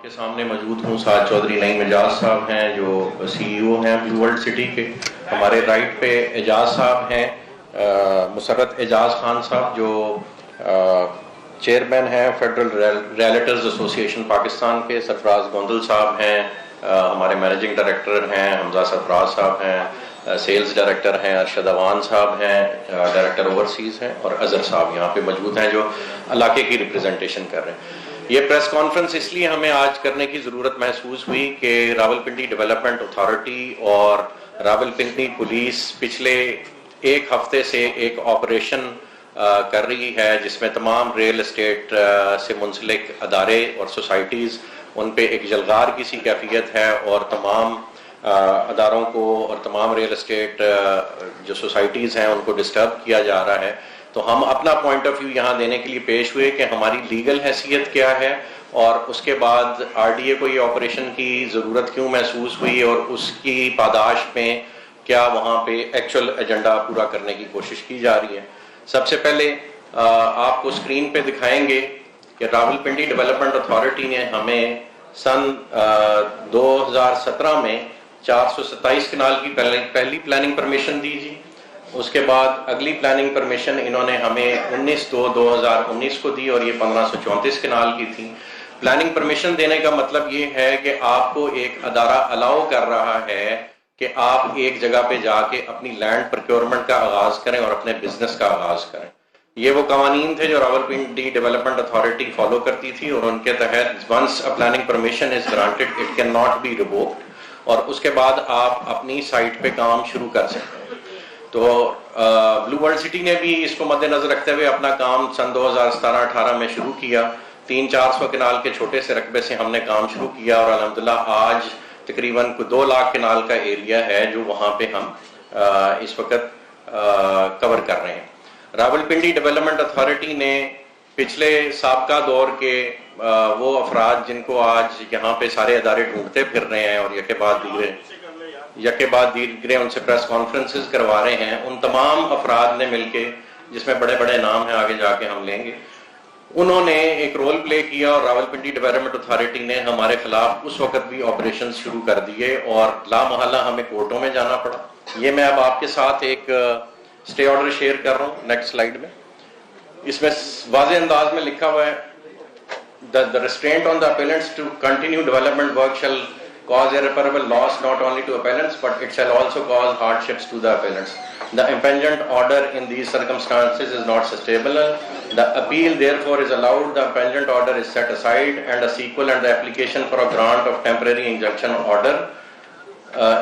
کے سامنے موجود ہوں. سعد چودھری نعیم اعجاز صاحب ہیں جو سی ای او ہیں بلو ورلڈ سٹی کے. ہمارے رائٹ پہ اعجاز صاحب ہیں, مسرت اعجاز خان صاحب جو چیئرمین ہیں فیڈرل ریئلٹرز ایسوسی ایشن پاکستان کے. سرفراز گوندل صاحب ہیں ہمارے مینیجنگ ڈائریکٹر ہیں. حمزہ سرفراز صاحب ہیں سیلز ڈائریکٹر ہیں. ارشد اوان صاحب ہیں ڈائریکٹر اوورسیز ہیں. اور اظہر صاحب یہاں پہ موجود ہیں جو علاقے کی ریپرزنٹیشن کر رہے ہیں. یہ پریس کانفرنس اس لیے ہمیں آج کرنے کی ضرورت محسوس ہوئی کہ راولپنڈی ڈیولپمنٹ اتھارٹی اور راولپنڈی پولیس پچھلے ایک ہفتے سے ایک آپریشن کر رہی ہے جس میں تمام ریل اسٹیٹ سے منسلک ادارے اور سوسائٹیز ان پہ ایک جلغار کی سی کیفیت ہے اور تمام اداروں کو اور تمام ریل اسٹیٹ جو سوسائٹیز ہیں ان کو ڈسٹرب کیا جا رہا ہے. تو ہم اپنا پوائنٹ آف ویو یہاں دینے کے لیے پیش ہوئے کہ ہماری لیگل حیثیت کیا ہے اور اس کے بعد آر ڈی اے کو یہ آپریشن کی ضرورت کیوں محسوس ہوئی اور اس کی پاداش میں کیا وہاں پہ ایکچوئل ایجنڈا پورا کرنے کی کوشش کی جا رہی ہے. سب سے پہلے آپ کو اسکرین پہ دکھائیں گے کہ راولپنڈی ڈیولپمنٹ اتھارٹی نے ہمیں سن 2017 میں 427 کنال کی پہلی پلاننگ پرمیشن دی جی. اس کے بعد اگلی پلاننگ پرمیشن انہوں نے ہمیں 19/2/2019 کو دی اور یہ 1534 کنال کی تھی. پلاننگ پرمیشن دینے کا مطلب یہ ہے کہ آپ کو ایک ادارہ الاؤ کر رہا ہے کہ آپ ایک جگہ پہ جا کے اپنی لینڈ پروکیورمنٹ کا آغاز کریں اور اپنے بزنس کا آغاز کریں. یہ وہ قوانین تھے جو راولپنڈی ڈیولپمنٹ اتھارٹی فالو کرتی تھی اور ان کے تحت once a planning permission is granted it can not be revoked اور اس کے بعد آپ اپنی سائٹ پہ کام شروع کر سکتے ہیں. تو بلو ورلڈ سٹی نے بھی اس کو مد نظر رکھتے ہوئے اپنا کام سن 2017-18 میں شروع کیا. 300-400 کینال کے چھوٹے سے رقبے سے ہم نے کام شروع کیا اور الحمدللہ آج تقریباً 2 لاکھ کینال کا ایریا ہے جو وہاں پہ ہم اس وقت کور کر رہے ہیں. راولپنڈی ڈیولپمنٹ اتھارٹی نے پچھلے سابقہ دور کے وہ افراد جن کو آج یہاں پہ سارے ادارے ڈھونڈتے پھر رہے ہیں اور یکے بعد دیگرے ان سے پریس کانفرنسز کروا رہے ہیں, ان تمام افراد نے مل کے جس میں بڑے بڑے نام ہیں آگے جا کے ہم لیں گے, انہوں نے ایک رول پلے کیا اور راولپنڈی ڈیولپمنٹ اتھارٹی نے ہمارے خلاف اس وقت بھی آپریشن شروع کر دیے اور لا محالہ ہمیں کورٹوں میں جانا پڑا. یہ میں اب آپ کے ساتھ ایک اسٹے آرڈر شیئر کر رہا ہوں نیکسٹ سلائیڈ میں. اس میں واضح انداز میں لکھا ہوا ہے the restraint on the appellants to continue development work shall cause irreparable loss not only to appellants but it shall also cause hardships to the appellants. The impingement order in these circumstances is not sustainable. The appeal therefore is allowed. The impingement order is set aside and a sequel and the application for a grant of temporary injunction order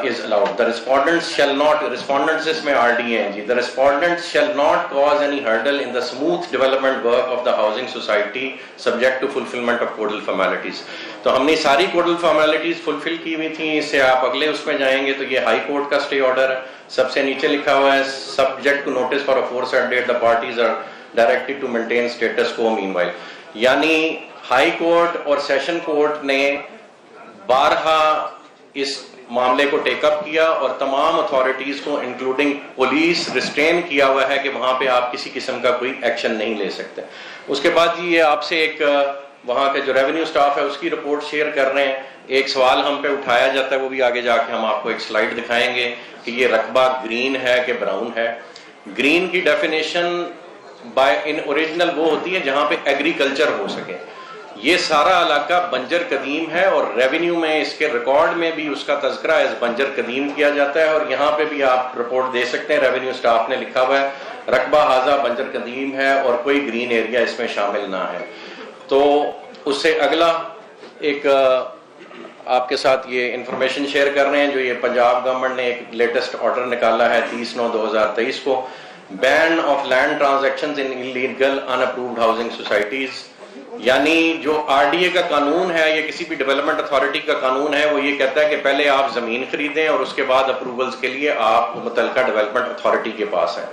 is allowed. The respondents shall not, respondents is mein RDNG, the respondents shall not cause any hurdle in the smooth development work of the housing society subject to fulfillment of codal formalities. تو ہم نے ساری کورٹل formalities فلفل کی ہوئی تھیں. اس سے آپ اگلے اس میں جائیں گے تو یہ ہائی کورٹ کا اسٹے آرڈر ہے. سب سے نیچے لکھا ہوا ہے subject to notice for a foresight date the parties are directed to maintain status quo meanwhile. یعنی ہائی کورٹ اور سیشن کورٹ نے بارہا اس معاملے کو ٹیک اپ کیا اور تمام اتھارٹیز کو انکلوڈنگ پولیس ریسٹرین کیا ہوا ہے کہ وہاں پہ آپ کسی قسم کا کوئی ایکشن نہیں لے سکتے. اس کے بعد یہ آپ سے ایک وہاں کے جو ریونیو سٹاف ہے اس کی رپورٹ شیئر کر رہے ہیں. ایک سوال ہم پہ اٹھایا جاتا ہے, وہ بھی آگے جا کے ہم آپ کو ایک سلائیڈ دکھائیں گے کہ یہ رقبہ گرین ہے کہ براؤن ہے. گرین کی ڈیفینیشن بائی ان اوریجنل وہ ہوتی ہے جہاں پہ ایگریکلچر ہو سکے. یہ سارا علاقہ بنجر قدیم ہے اور ریونیو میں اس کے ریکارڈ میں بھی اس کا تذکرہ ایز بنجر قدیم کیا جاتا ہے اور یہاں پہ بھی آپ رپورٹ دے سکتے ہیں. ریونیو سٹاف نے لکھا ہوا ہے رقبہ حاضہ بنجر قدیم ہے اور کوئی گرین ایریا اس میں شامل نہ ہے. تو اس سے اگلا ایک آپ کے ساتھ یہ انفارمیشن شیئر کر رہے ہیں جو یہ پنجاب گورنمنٹ نے ایک لیٹسٹ آرڈر نکالا ہے 30/9/2023 کو. Ban of land transactions in illegal unapproved housing societies. یعنی جو آر ڈی اے کا قانون ہے یا کسی بھی ڈیولپمنٹ اتھارٹی کا قانون ہے وہ یہ کہتا ہے کہ پہلے آپ زمین خریدیں اور اس کے بعد اپروولز کے لیے آپ متعلقہ ڈیولپمنٹ اتھارٹی کے پاس ہیں.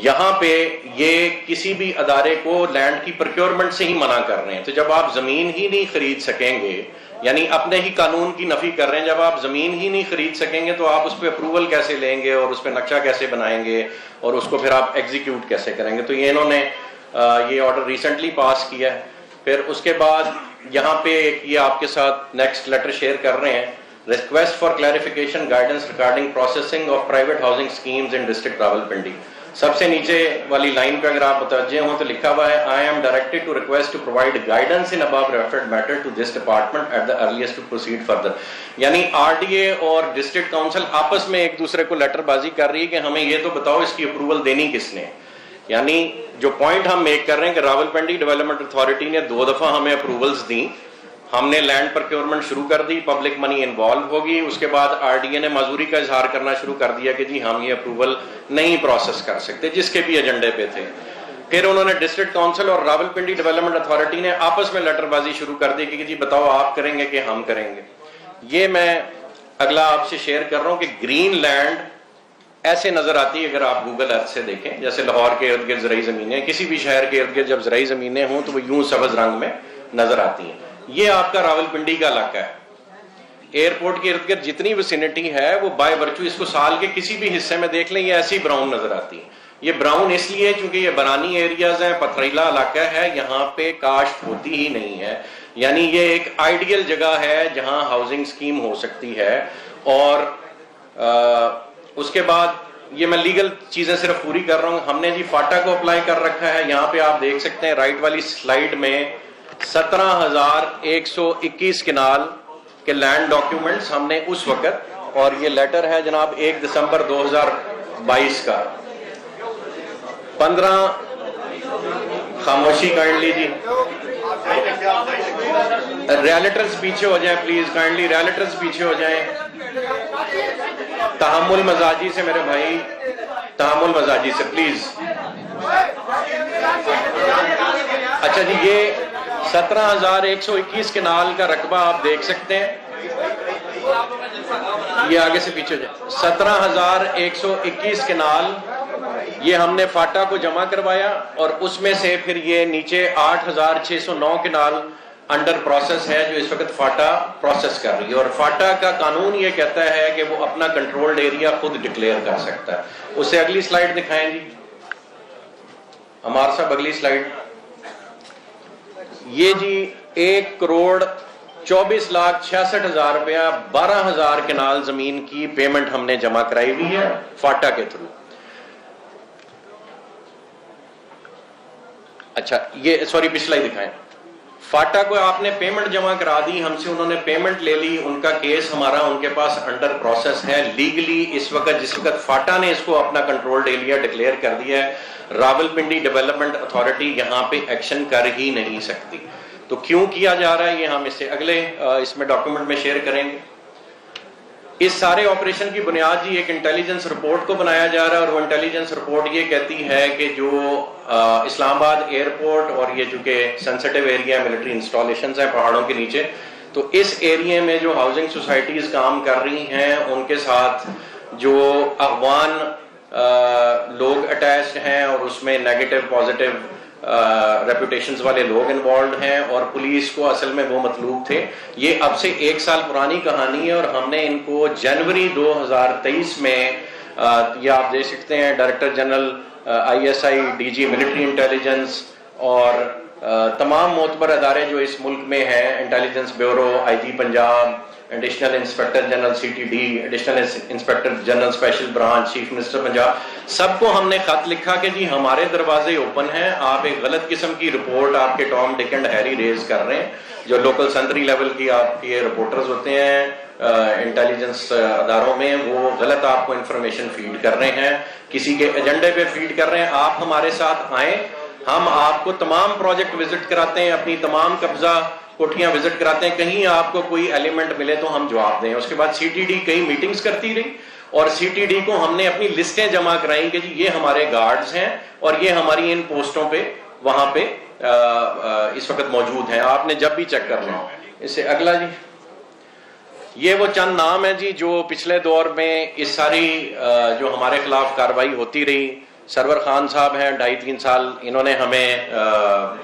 یہاں پہ یہ کسی بھی ادارے کو لینڈ کی پروکیورمنٹ سے ہی منع کر رہے ہیں. تو جب آپ زمین ہی نہیں خرید سکیں گے, یعنی اپنے ہی قانون کی نفی کر رہے ہیں, جب آپ زمین ہی نہیں خرید سکیں گے تو آپ اس پہ اپروول کیسے لیں گے اور اس پہ نقشہ کیسے بنائیں گے اور اس کو پھر آپ ایگزیکیوٹ کیسے کریں گے. تو یہ انہوں نے یہ آرڈر ریسنٹلی پاس کیا ہے. پھر اس کے بعد یہاں پہ یہ آپ کے ساتھ نیکسٹ لیٹر شیئر کر رہے ہیں. Request for clarification guidance regarding processing of private housing schemes in district Rawalpindi. سب سے نیچے والی لائن پہ اگر آپ متوجہ ہوں تو لکھا ہوا ہے I am directed to request to provide guidance in above referred matter to this department at the earliest to proceed further. یعنی آر ڈی اے اور ڈسٹرکٹ کاؤنسل آپس میں ایک دوسرے کو لیٹر بازی کر رہی ہے کہ ہمیں یہ تو بتاؤ اس کی اپروول دینی کس نے. یعنی جو پوائنٹ ہم میک کر رہے ہیں کہ راولپنڈی ڈیولپمنٹ اتھارٹی نے 2 دفعہ ہمیں اپروولز دیں, ہم نے لینڈ پروکیورمنٹ شروع کر دی, پبلک منی انوالو ہوگی, اس کے بعد آر ڈی اے نے معذوری کا اظہار کرنا شروع کر دیا کہ جی ہم یہ اپروول نہیں پروسیس کر سکتے جس کے بھی ایجنڈے پہ تھے. پھر انہوں نے ڈسٹرکٹ کاؤنسل اور راولپنڈی ڈیولپمنٹ اتھارٹی نے آپس میں لیٹر بازی شروع کر دی کہ جی بتاؤ آپ کریں گے کہ ہم کریں گے. یہ میں اگلا آپ سے شیئر کر رہا ہوں کہ گرین لینڈ ایسے نظر آتی ہے اگر آپ گوگل ارتھ سے دیکھیں, جیسے لاہور کے ارد گرد زرعی زمینیں, کسی بھی شہر کے ارد گرد جب زرعی زمینیں ہوں تو وہ یوں سبز رنگ میں نظر آتی ہیں. یہ آپ کا راولپنڈی کا علاقہ ہے. ایئرپورٹ کے ارد گرد جتنی وسینٹی ہے وہ بائی ورچو اس کو سال کے کسی بھی حصے میں دیکھ لیں یہ ایسی براؤن نظر آتی ہے. یہ براؤن اس لیے چونکہ یہ برانی ایریاز ہیں, پتھریلا علاقہ ہے, یہاں پہ کاشت ہوتی ہی نہیں ہے. یعنی یہ ایک آئیڈیل جگہ ہے جہاں ہاؤسنگ اسکیم ہو سکتی ہے. اور اس کے بعد یہ میں لیگل چیزیں صرف پوری کر رہا ہوں. ہم نے جی فاٹا کو اپلائی کر رکھا ہے. یہاں پہ آپ دیکھ سکتے ہیں رائٹ والی سلائیڈ میں 17,121 کنال کے لینڈ ڈاکیومنٹس ہم نے اس وقت, اور یہ لیٹر ہے جناب 1 دسمبر 2022 کا. 15 خاموشی کائنڈلی جی, ریالیٹرز پیچھے ہو جائیں پلیز, کائنڈلی ریالیٹرز پیچھے ہو جائیں. تحمل مزاجی سے میرے بھائی, تحمل مزاجی سے پلیز. اچھا جی, یہ 17,121 کنال کا رقبہ آپ دیکھ سکتے ہیں. یہ آگے سے پیچھے جائیں. 17,121 کنال یہ ہم نے فاٹا کو جمع کروایا, اور اس میں سے پھر یہ نیچے 8,609 کنال انڈر پروسیس ہے جو اس وقت فاٹا پروسیس کر رہی ہے. اور فاٹا کا قانون یہ کہتا ہے کہ وہ اپنا کنٹرولڈ ایریا خود ڈکلیئر کر سکتا ہے. اس سے اگلی سلائیڈ دکھائیں جی ہمارے صاحب, اگلی سلائیڈ. یہ جی 1,24,66,000 روپیہ 12,000 کنال زمین کی پیمنٹ ہم نے جمع کرائی ہوئی ہے فاٹا کے تھرو. اچھا یہ سوری پچھلا ہی دکھائیں. فاٹا کو آپ نے پیمنٹ جمع کرا دی, ہم سے انہوں نے پیمنٹ لے لی, ان کا کیس ہمارا ان کے پاس انڈر پروسیس ہے. لیگلی اس وقت جس وقت فاٹا نے اس کو اپنا کنٹرولڈ ایریا ڈکلیئر کر دیا ہے, راولپنڈی ڈیولپمنٹ اتھارٹی یہاں پہ ایکشن کر ہی نہیں سکتی. تو کیوں کیا جا رہا ہے یہ ہم اس سے اگلے اس میں ڈاکیومنٹ میں شیئر کریں گے. اس سارے آپریشن کی بنیاد جی ایک انٹیلیجنس رپورٹ کو بنایا جا رہا ہے, اور وہ انٹیلیجنس رپورٹ یہ کہتی ہے کہ جو اسلام آباد ایئرپورٹ اور یہ جو کہ سینسٹیو ایریا ملٹری انسٹالیشنز ہیں پہاڑوں کے نیچے, تو اس ایریے میں جو ہاؤسنگ سوسائٹیز کام کر رہی ہیں ان کے ساتھ جو افغان لوگ اٹیچڈ ہیں, اور اس میں نیگیٹو پازیٹیو ریپوٹیشنز والے لوگ انوالوڈ ہیں, اور پولیس کو اصل میں وہ مطلوب تھے. یہ اب سے 1 سال پرانی کہانی ہے, اور ہم نے ان کو جنوری 2023 میں یہ آپ دیکھ سکتے ہیں director general ISI, DG military intelligence اور تمام معتبر ادارے جو اس ملک میں ہیں, intelligence bureau, IG Punjab, additional inspector general CTD, additional inspector general special branch, chief minister Punjab, سب کو ہم نے خط لکھا کہ جی ہمارے دروازے اوپن ہیں. آپ ایک غلط قسم کی رپورٹ آپ کے ٹام ڈک اینڈ ہیری ریز کر رہے ہیں, جو لوکل سنٹری لیول کی آپ کے رپورٹرز ہوتے ہیں انٹیلیجنس اداروں میں, وہ غلط آپ کو انفارمیشن فیڈ کر رہے ہیں, کسی کے ایجنڈے پہ فیڈ کر رہے ہیں. آپ ہمارے ساتھ آئیں, ہم آپ کو تمام پروجیکٹ وزٹ کراتے ہیں, اپنی تمام قبضہ کوٹھیاں وزٹ کراتے ہیں, کہیں آپ کو کوئی ایلیمنٹ ملے تو ہم جواب دیں. اس کے بعد CTD کئی میٹنگز کرتی رہی, اور CTD کو ہم نے اپنی لسٹیں جمع کرائیں کہ جی یہ ہمارے گارڈز ہیں اور یہ ہماری ان پوسٹوں پہ وہاں پہ اس وقت موجود ہیں, آپ نے جب بھی چیک کرنا ہو. اس سے اگلا جی, یہ وہ چند نام ہیں جی جو پچھلے دور میں اس ساری جو ہمارے خلاف کارروائی ہوتی رہی. سرور خان صاحب ہیں, 2.5-3 سال انہوں نے ہمیں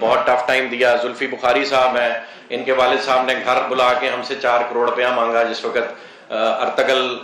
بہت ٹف ٹائم دیا. زلفی بخاری صاحب ہیں, ان کے والد صاحب نے گھر بلا کے ہم سے 4 کروڑ روپیہ مانگا جس وقت ارتگل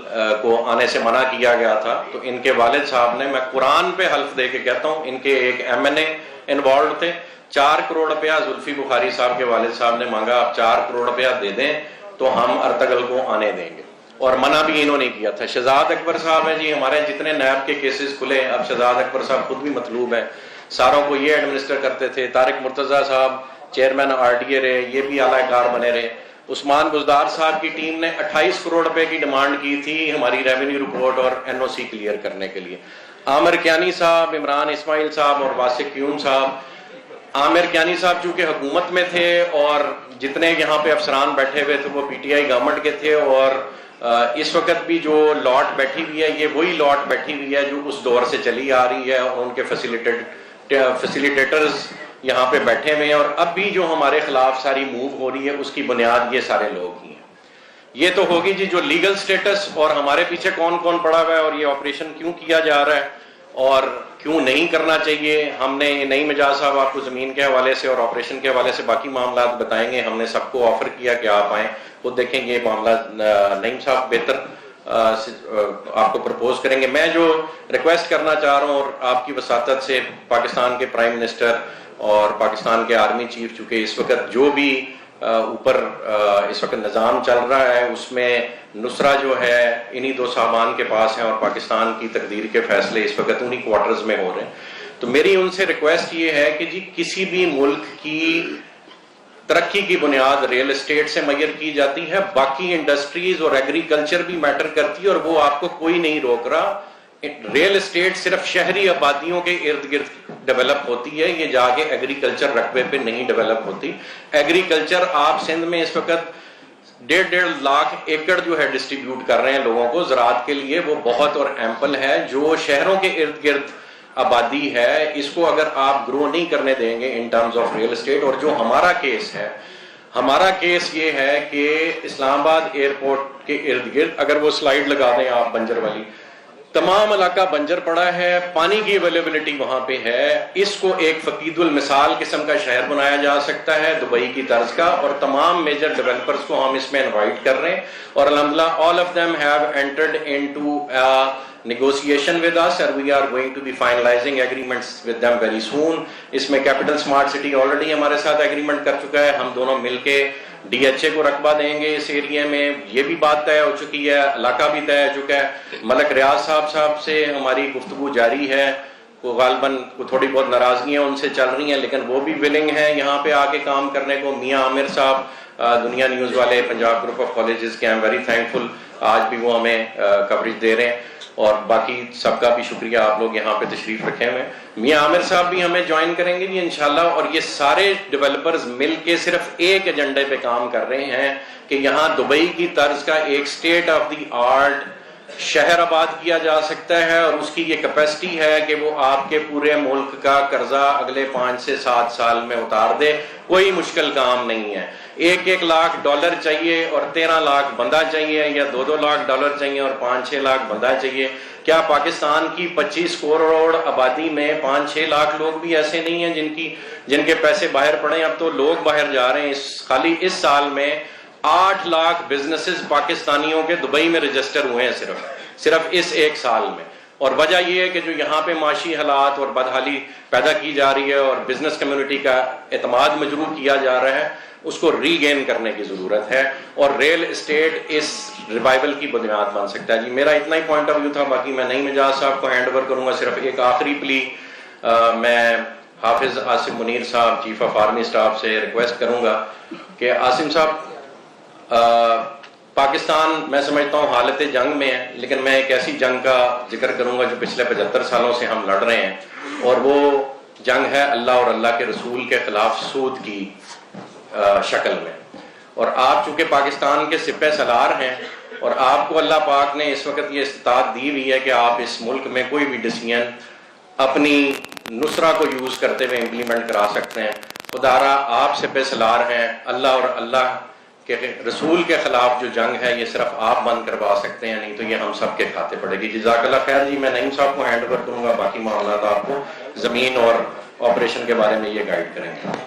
کو آنے سے منع کیا گیا تھا. تو ان کے والد صاحب نے, میں قرآن پہ حلف دے کے کہتا ہوں, ان کے ایک MNA انوالوڈ تھے, 4 کروڑ روپیہ زلفی بخاری صاحب کے والد صاحب نے مانگا، آپ 4 کروڑ روپیہ دے دیں تو ہم ارتگل کو آنے دیں گے، اور منع بھی انہوں نے کیا تھا۔ شہزاد اکبر صاحب ہیں جی، ہمارے جتنے نیب کے کیسز کھلے، اب شہزاد اکبر صاحب خود بھی مطلوب ہیں، ساروں کو یہ ایڈمنسٹر کرتے تھے۔ طارق مرتضیٰ صاحب چیئرمین RDA رہے، یہ بھی اعلی کار بنے رہے۔ عثمان بزدار صاحب کی ٹیم نے 28 کروڑ روپے کی ڈیمانڈ کی تھی ہماری ریونیو رپورٹ اور NOC کلیئر کرنے کے لیے۔ عامر کیانی صاحب، عمران اسماعیل صاحب اور واسق کیوم صاحب۔ عامر کیانی صاحب چونکہ حکومت میں تھے اور جتنے یہاں پہ افسران بیٹھے ہوئے تھے وہ PTI گورنمنٹ کے تھے، اور اس وقت بھی جو لاٹ بیٹھی ہوئی ہے یہ وہی لاٹ بیٹھی ہوئی ہے جو اس دور سے چلی آ رہی ہے، اور ان کے فیسیلیٹیٹرز یہاں پہ بیٹھے ہوئے ہیں، اور اب بھی جو ہمارے خلاف ساری موو ہو رہی ہے اس کی بنیاد یہ سارے لوگ ہی ہیں۔ یہ تو ہوگی جی جو لیگل سٹیٹس اور ہمارے پیچھے کون کون پڑا ہوا ہے اور یہ آپریشن کیوں کیا جا رہا ہے اور کیوں نہیں کرنا چاہیے۔ ہم نے نئی مجاز صاحب آپ کو زمین کے حوالے سے اور آپریشن کے حوالے سے باقی معاملات بتائیں گے۔ ہم نے سب کو آفر کیا کہ آپ آئیں، خود دیکھیں گے یہ معاملہ نعیم صاحب بہتر آپ کو پرپوز کریں گے۔ میں جو ریکویسٹ کرنا چاہ رہا ہوں اور آپ کی وساطت سے پاکستان کے پرائم منسٹر اور پاکستان کے آرمی چیف، چونکہ اس وقت جو بھی اوپر اس وقت نظام چل رہا ہے اس میں نصرہ جو ہے انہی دو صاحبان کے پاس ہیں، اور پاکستان کی تقدیر کے فیصلے اس وقت انہی کوارٹرز میں ہو رہے ہیں۔ تو میری ان سے ریکویسٹ یہ ہے کہ جی کسی بھی ملک کی ترقی کی بنیاد ریل اسٹیٹ سے میسر کی جاتی ہے، باقی انڈسٹریز اور ایگریکلچر بھی میٹر کرتی ہے، اور وہ آپ کو کوئی نہیں روک رہا۔ ریل اسٹیٹ صرف شہری آبادیوں کے ارد گرد ڈیولپ ہوتی ہے، یہ جا کے ایگریکلچر رقبے پہ نہیں ڈیولپ ہوتی۔ ایگریکلچر آپ سندھ میں اس وقت 1.5 لاکھ ایکڑ جو ہے ڈسٹریبیوٹ کر رہے ہیں لوگوں کو زراعت کے لیے، وہ بہت اور ایمپل ہے۔ جو شہروں کے ارد گرد آبادی ہے اس کو اگر آپ گرو نہیں کرنے دیں گے in terms of real estate, اور جو ہمارا کیس ہے، ہمارا کیس یہ ہے کہ اسلام آباد ایئرپورٹ کے ارد گرد اگر وہ سلائیڈ لگا دیں آپ بنجر والی، تمام علاقہ بنجر پڑا ہے، پانی کی اویلیبلٹی وہاں پہ ہے۔ اس کو ایک فقید المثال قسم کا شہر بنایا جا سکتا ہے دبئی کی طرز کا، اور تمام میجر ڈیولپرز کو ہم اس میں انوائٹ کر رہے ہیں، اور الحمدللہ all of them have entered into a negotiation with us and we are going to be finalizing agreements with them very soon۔ اس میں کیپٹل سمارٹ سٹی آلریڈی ہمارے ساتھ ایگریمنٹ کر چکا ہے، ہم دونوں مل کے DHA کو رقبہ دیں گے اس ایریے میں، یہ بھی بات طے ہو چکی ہے، علاقہ بھی طے ہو چکا ہے۔ ملک ریاض صاحب سے ہماری گفتگو جاری ہے، وہ غالباً تھوڑی بہت ناراضگیاں ان سے چل رہی ہیں لیکن وہ بھی ولنگ ہیں یہاں پہ آ کے کام کرنے کو۔ میاں عامر صاحب دنیا نیوز والے پنجاب گروپ آف کالجز کے، I'm very thankful، آج بھی وہ ہمیں کوریج دے رہے ہیں، اور باقی سب کا بھی شکریہ، آپ لوگ یہاں پہ تشریف رکھے ہوئے۔ میاں عامر صاحب بھی ہمیں جوائن کریں گے جی انشاءاللہ، اور یہ سارے ڈیولپرز مل کے صرف ایک ایجنڈے پہ کام کر رہے ہیں کہ یہاں دبئی کی طرز کا ایک اسٹیٹ آف دی آرٹ شہر آباد کیا جا سکتا ہے، اور اس کی یہ کیپیسٹی ہے کہ وہ آپ کے پورے ملک کا قرضہ اگلے 5 سے 7 سال میں اتار دے۔ کوئی مشکل کام نہیں ہے، 1 لاکھ ڈالر چاہیے اور 13 لاکھ بندہ چاہیے، یا 2 لاکھ ڈالر چاہیے اور 5-6 لاکھ بندہ چاہیے۔ کیا پاکستان کی 25 کروڑ آبادی میں 5-6 لاکھ لوگ بھی ایسے نہیں ہیں جن کے پیسے باہر پڑے؟ اب تو لوگ باہر جا رہے ہیں۔ خالی اس سال میں 8 لاکھ بزنسز پاکستانیوں کے دبئی میں رجسٹر ہوئے ہیں صرف اس ایک سال میں، اور وجہ یہ ہے کہ جو یہاں پہ معاشی حالات اور بدحالی پیدا کی جا رہی ہے اور بزنس کمیونٹی کا اعتماد مجروح کیا جا رہا ہے، اس کو ری گین کرنے کی ضرورت ہے، اور ریل اسٹیٹ اس ریوائول کی بنیاد بن سکتا ہے۔ جی میرا اتنا ہی پوائنٹ آف ویو تھا، باقی میں نعیم مجاز صاحب کو ہینڈ اوور کروں گا۔ صرف ایک آخری پلی میں حافظ عاصم منیر صاحب چیف آف آرمی اسٹاف سے ریکویسٹ کروں گا کہ عاصم صاحب، پاکستان میں سمجھتا ہوں حالت جنگ میں ہے، لیکن میں ایک ایسی جنگ کا ذکر کروں گا جو پچھلے 75 سالوں سے ہم لڑ رہے ہیں، اور وہ جنگ ہے اللہ اور اللہ کے رسول کے خلاف سود کی شکل میں۔ اور آپ چونکہ پاکستان کے سپہ سالار ہیں، اور آپ کو اللہ پاک نے اس وقت یہ استطاعت دی ہوئی ہے کہ آپ اس ملک میں کوئی بھی ڈیسیژن اپنی نصرہ کو یوز کرتے ہوئے امپلیمنٹ کرا سکتے ہیں۔ خدارا آپ سپہ سالار ہیں، اللہ اور اللہ کہ رسول کے خلاف جو جنگ ہے یہ صرف آپ بند کروا سکتے ہیں، نہیں تو یہ ہم سب کے کھاتے پڑے گی۔ جزاک اللہ خیر جی، میں نعیم صاحب کو ہینڈ اوور کروں گا، باقی معاملات آپ کو زمین اور آپریشن کے بارے میں یہ گائیڈ کریں گے۔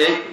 1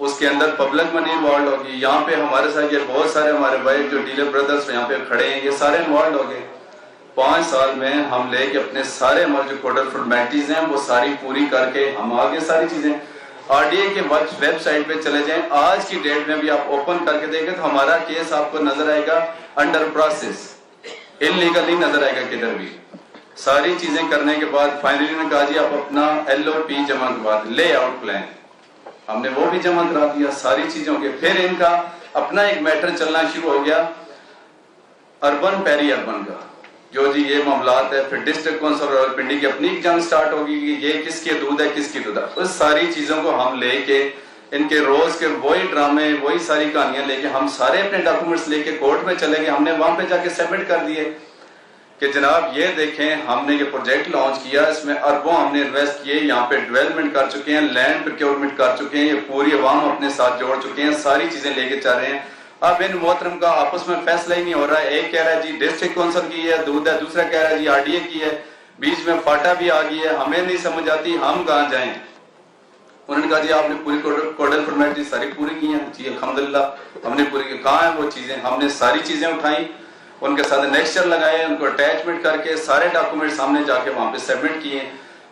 اس کے اندر پبلک منی انوالو ہوگی. یہاں پہ ہمارے ساتھ یہ بہت سارے ہمارے بھائی جو ڈیلر بردرز یہاں پہ کھڑے ہیں یہ سارے انوالو ہو گئے. 5 سال میں ہم لے کے اپنے سارے ہمارے جو کوڈل فارمیلٹیز ہیں وہ ساری پوری کر کے ہم آگے ساری چیزیں آر ڈی اے کے ویب سائٹ پہ چلے جائیں. آج کی ڈیٹ میں بھی آپ اوپن کر کے دیکھیں تو ہمارا کیس آپ کو نظر آئے گا انڈر پروسیس, ان لیگل نہیں نظر آئے گا کدھر بھی. ساری چیزیں کرنے کے بعد فائنلی نے کہا جی آپ اپنا LOP جمع کروا دیں, لے آؤٹ پلان, ہم نے وہ بھی جمع کرا دیا ساری چیزوں کے. پھر ان کا اپنا ایک میٹر چلنا شروع ہو گیا اربن پیری اربن کا, جو جی یہ معاملات ہے. پھر ڈسٹرکٹ کونسل راولپنڈی کی اپنی جنگ سٹارٹ ہوگی کہ یہ کس کی حدود ہے کس کی حدود ہے. اس ساری چیزوں کو ہم لے کے ان کے روز کے وہی ڈرامے وہی ساری کہانیاں لے کے ہم سارے اپنے ڈاکومنٹس لے کے کورٹ میں چلے گئے. ہم نے وہاں پہ جا کے سبمٹ کر دیے کہ جناب یہ دیکھیں ہم نے یہ پروجیکٹ لانچ کیا, اس میں اربوں ہم نے انویسٹ کیے, یہاں پہ ڈیولپمنٹ کر چکے ہیں, لینڈ پروکیورمنٹ کر چکے ہیں, یہ پوری عوام اپنے ساتھ جوڑ چکے ہیں, ساری چیزیں لے کے چل رہے ہیں. اب ان محترم کا آپس میں فیصلہ ہی نہیں ہو رہا ہے. ایک کہہ رہا ہے جی ڈسٹرکٹ کونسل کی ہے دودھ ہے, دوسرا کہہ رہا ہے جی RDA کی ہے, بیچ میں فاٹا بھی آ گئی ہے. ہمیں نہیں سمجھ آتی ہم کہاں جائیں. انہوں نے کہا جی آپ نے پوری کوڈل فارمیلٹی ساری پوری کی ہیں. جی الحمدللہ ہم نے پوری کی. کہاں ہیں وہ چیزیں؟ ہم نے ساری چیزیں اٹھائیں, ان کے ساتھ نیکسچر لگائے, ان کو اٹیچمنٹ کر کے سارے ڈاکومنٹ سامنے جا کے وہاں پہ سبمٹ کیے.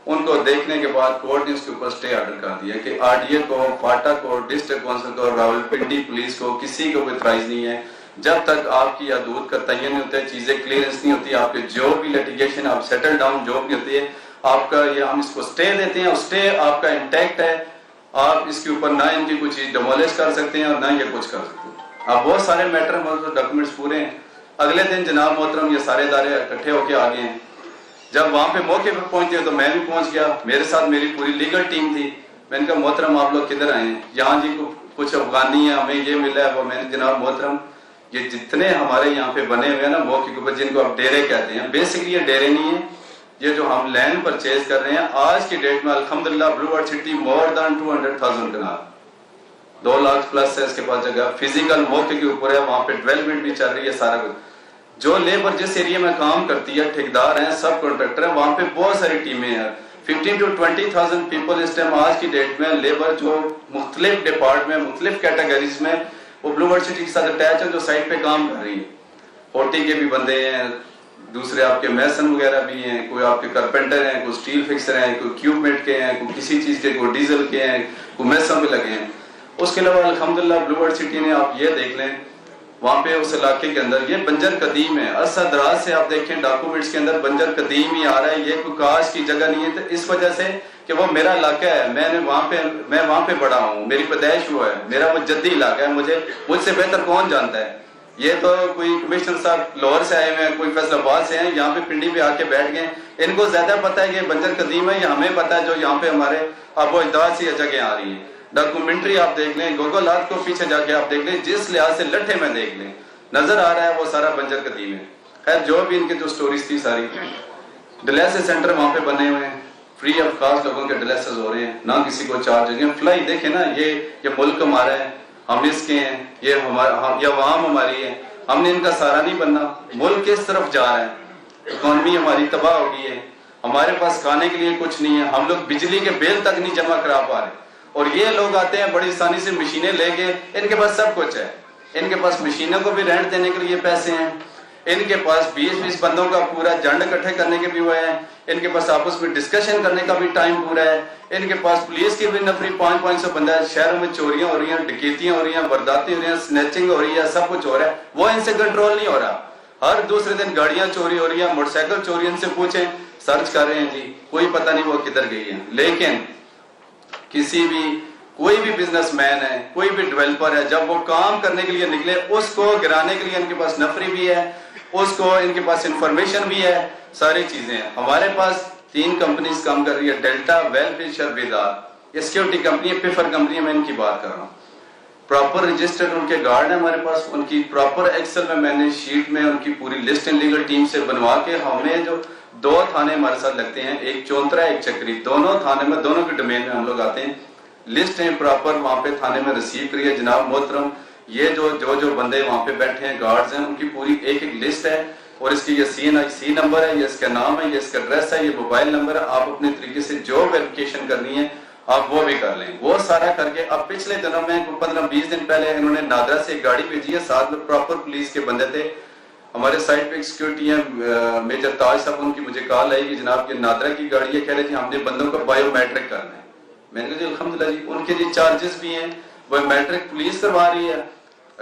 ان کو دیکھنے کے بعد کورٹ نے اس کے اوپر سٹے آرڈر کر دیا کہ RDA کو, فاٹا کو, ڈسٹرکٹ کونسل کو, راولپنڈی پولیس کو کسی کو کوئی اعتراض نہیں ہے جب تک آپ کی حدود کا تعین نہیں ہوتا ہے, چیزیں کلیئرنس نہیں ہوتی, آپ کے جو بھی لیٹیگیشن آپ سیٹل ڈاؤن جو بھی ہوتی ہے آپ کا یہ ہم اس کو سٹے دیتے ہیں. سٹے آپ کا انٹیکٹ ہے, آپ اس کے اوپر نہ ان کی کوئی چیز ڈیمولش کر سکتے ہیں اور نہ یہ کچھ کر سکتے ہیں. اب بہت سارے میٹر ڈاکومنٹس پورے ہیں. اگلے دن جناب محترم یہ سارے ادارے اکٹھے ہو کے آگے ہیں. جب وہاں پہ موقع پہ پہنچے تو میں بھی پہنچ گیا, میرے ساتھ میری پوری لیگل ٹیم تھی. میں نے کہا محترم آپ لوگ کدھر آئے ہیں؟ یہاں جی کچھ افغانی ہیں, ہمیں یہ ملا ہے وہ. میں نے جناب محترم یہ جتنے ہمارے یہاں پہ بنے ہوئے ہیں نا موقع کے اوپر, جن کو آپ ڈیرے کہتے ہیں, بیسکلی یہ ڈیرے نہیں ہیں, یہ جو ہم لینڈ پرچیز کر رہے ہیں آج کی ڈیٹ میں الحمدللہ بلو ارتھ سٹی مور دین 200,000 کنال, 2 لاکھ پلس ہے اس کے پاس جگہ. فزیکل موقع کے اوپر ہے, وہاں پہ ڈیولپمنٹ بھی چل رہی ہے سارا کچھ. جو لیبر جس ایریا میں کام کرتی ہے, ٹھیکدار ہیں, سب کانٹریکٹر ہیں, وہاں پہ بہت ساری ٹیمیں ہیں. 15 to 20,000 پیپل اس ٹائم آج کی ڈیٹ میں لیبر جو مختلف ڈپارٹمنٹ مختلف کیٹیگریز میں وہ بلو ارتھ سٹی کے ساتھ اٹیچ ہے, جو سائٹ پہ کام کر رہی ہے. 40 کے بھی بندے ہیں, دوسرے آپ کے میسن وغیرہ بھی ہیں, کوئی آپ کے کارپینٹر ہیں, کوئی سٹیل فکسر ہیں, کوئی کیوبمیٹ کے ہیں, کوئی کسی چیز کے, کوئی ڈیزل کے ہیں, کوئی میسن بھی لگے ہیں. اس کے علاوہ الحمدللہ بلو ارتھ سٹی نے آپ یہ دیکھ لیں وہاں پہ اس علاقے کے اندر یہ بنجر قدیم ہے. عرصہ دراز سے آپ دیکھیں ڈاکومنٹس کے اندر بنجر قدیم ہی آ رہا ہے, یہ کوئی کاش کی جگہ نہیں ہے. تو اس وجہ سے کہ وہ میرا علاقہ ہے, میں وہاں پہ بڑا ہوں, میری پیدائش ہوا ہے, میرا وہ جدی علاقہ ہے, مجھ سے بہتر کون جانتا ہے. یہ تو کوئی کمشنر صاحب لاہور سے آئے ہوئے ہیں, کوئی فیصل آباد سے ہیں, یہاں پہ پنڈی پہ آ کے بیٹھ گئے, ان کو زیادہ پتہ ہے کہ بنجر قدیم ہے, یا ہمیں پتہ ہے جو یہاں پہ ہمارے آبو اجداد سے یہ جگہیں آ رہی ہیں. ڈاکومنٹری آپ دیکھ لیں, گوگل ارتھ کو پیچھے جا کے آپ دیکھ لیں, جس لحاظ سے لٹھے میں دیکھ لیں نظر آ رہا ہے وہ سارا بنجر قدیم ہے. خیر جو بھی ان کی جو سٹوریز تھی ساری, ڈیلیسس سینٹر وہاں پہ بنے ہوئے ہیں, فری آف کاسٹ لوگوں کے ڈیلیسس ہو رہے ہیں, نہ کسی کو چارج. فلائی دیکھیں نا, یہ ملک ہمارا ہے, ہم اس کے ہیں, یہ عوام ہماری ہے, ہم نے ان کا سہارا نہیں بننا. ملک کس طرف جا رہا ہے, اکانومی ہماری تباہ ہو گئی ہے, ہمارے پاس کھانے کے لیے کچھ نہیں ہے, ہم لوگ بجلی کے بل تک نہیں جمع کرا پا رہے. اور یہ لوگ آتے ہیں بڑی آسانی سے مشینیں لے کے, ان کے پاس سب کچھ ہے, ان کے پاس مشینوں کو بھی رینٹ دینے کے لیے پیسے ہیں, ان کے پاس 20 بندوں کا پورا جنڈ اکٹھے کرنے کے بھی ہوئے ہیں, ان کے پاس آپس میں ڈسکشن کرنے کا بھی ٹائم پورا ہے, ان کے پاس پولیس کی بھی نفری 500 بندہ ہے. شہروں میں چوریاں ہو رہی ہیں, ڈکیتیاں ہو رہی ہیں, وارداتیں ہو رہی ہیں, سنیچنگ ہو رہی ہے, سب کچھ ہو رہا ہے, وہ ان سے کنٹرول نہیں ہو رہا. ہر دوسرے دن گاڑیاں چوری ہو رہی ہیں, موٹر سائیکل چوری, ان سے پوچھیں, سرچ کر رہے ہیں جی, کوئی پتہ نہیں وہ کدھر گئی ہے. لیکن کوئی بھی بزنس مین ہے, کوئی بھی ڈیولپر ہے, جب وہ کام کرنے کے لیے نکلے, اس کو گرانے کے لیے ان کے پاس نفری بھی ہے, اس کو ان کے پاس انفارمیشن بھی ہے, ساری چیزیں ہیں. ہمارے پاس 3 کمپنیز کام کر رہی ہے, ڈیلٹا, ویل فشر, بیدار, یہ سیکورٹی کمپنی ہے, پیفر کمپنی ہے, میں ان کی بات کر رہا ہوں. پراپر رجسٹرڈ ان کے گارڈ ہیں ہمارے پاس, ان کی پراپر ایکسل میں نے شیٹ میں ان کی پوری لسٹ ان لیگل ٹیم سے بنوا کے, ہمیں جو 2 تھانے ہمارے ساتھ لگتے ہیں, ایک چونترا ایک چکری, دونوں تھانے میں دونوں کے ڈومین میں ہم لوگ آتے ہیں. لسٹ ہیں پراپر وہاں پہ تھانے میں ریسیو کری ہے. جناب محترم یہ جو بندے وہاں پہ بیٹھے ہیں گارڈز ہیں, ان کی پوری ایک لسٹ ہے, اور اس کی یہ سی نمبر ہے, یہ اس کا نام ہے, یہ اس کا ایڈریس ہے, یہ موبائل نمبر ہے. آپ اپنے طریقے سے جو ویریفیکیشن کرنی ہے آپ وہ بھی کر لیں. وہ سارا کر کے اب پچھلے دنوں میں 15-20 دن پہلے انہوں نے نادرا سے ایک گاڑی بھیجی ہے, ساتھ میں پراپر پولیس کے بندے تھے. ہمارے سائٹ پہ ایک سیکورٹی ہیں میجر تاج صاحب, ان کی مجھے کال آئی کہ جناب یہ نادرا کی گاڑی ہے, کہہ رہے تھے ہم نے بندوں کو بایو میٹرک کرنا ہے. میں نے کہا جی الحمدللہ جی, ان کے جی چارجز بھی ہیں, بایو میٹرک پولیس کروا رہی ہے,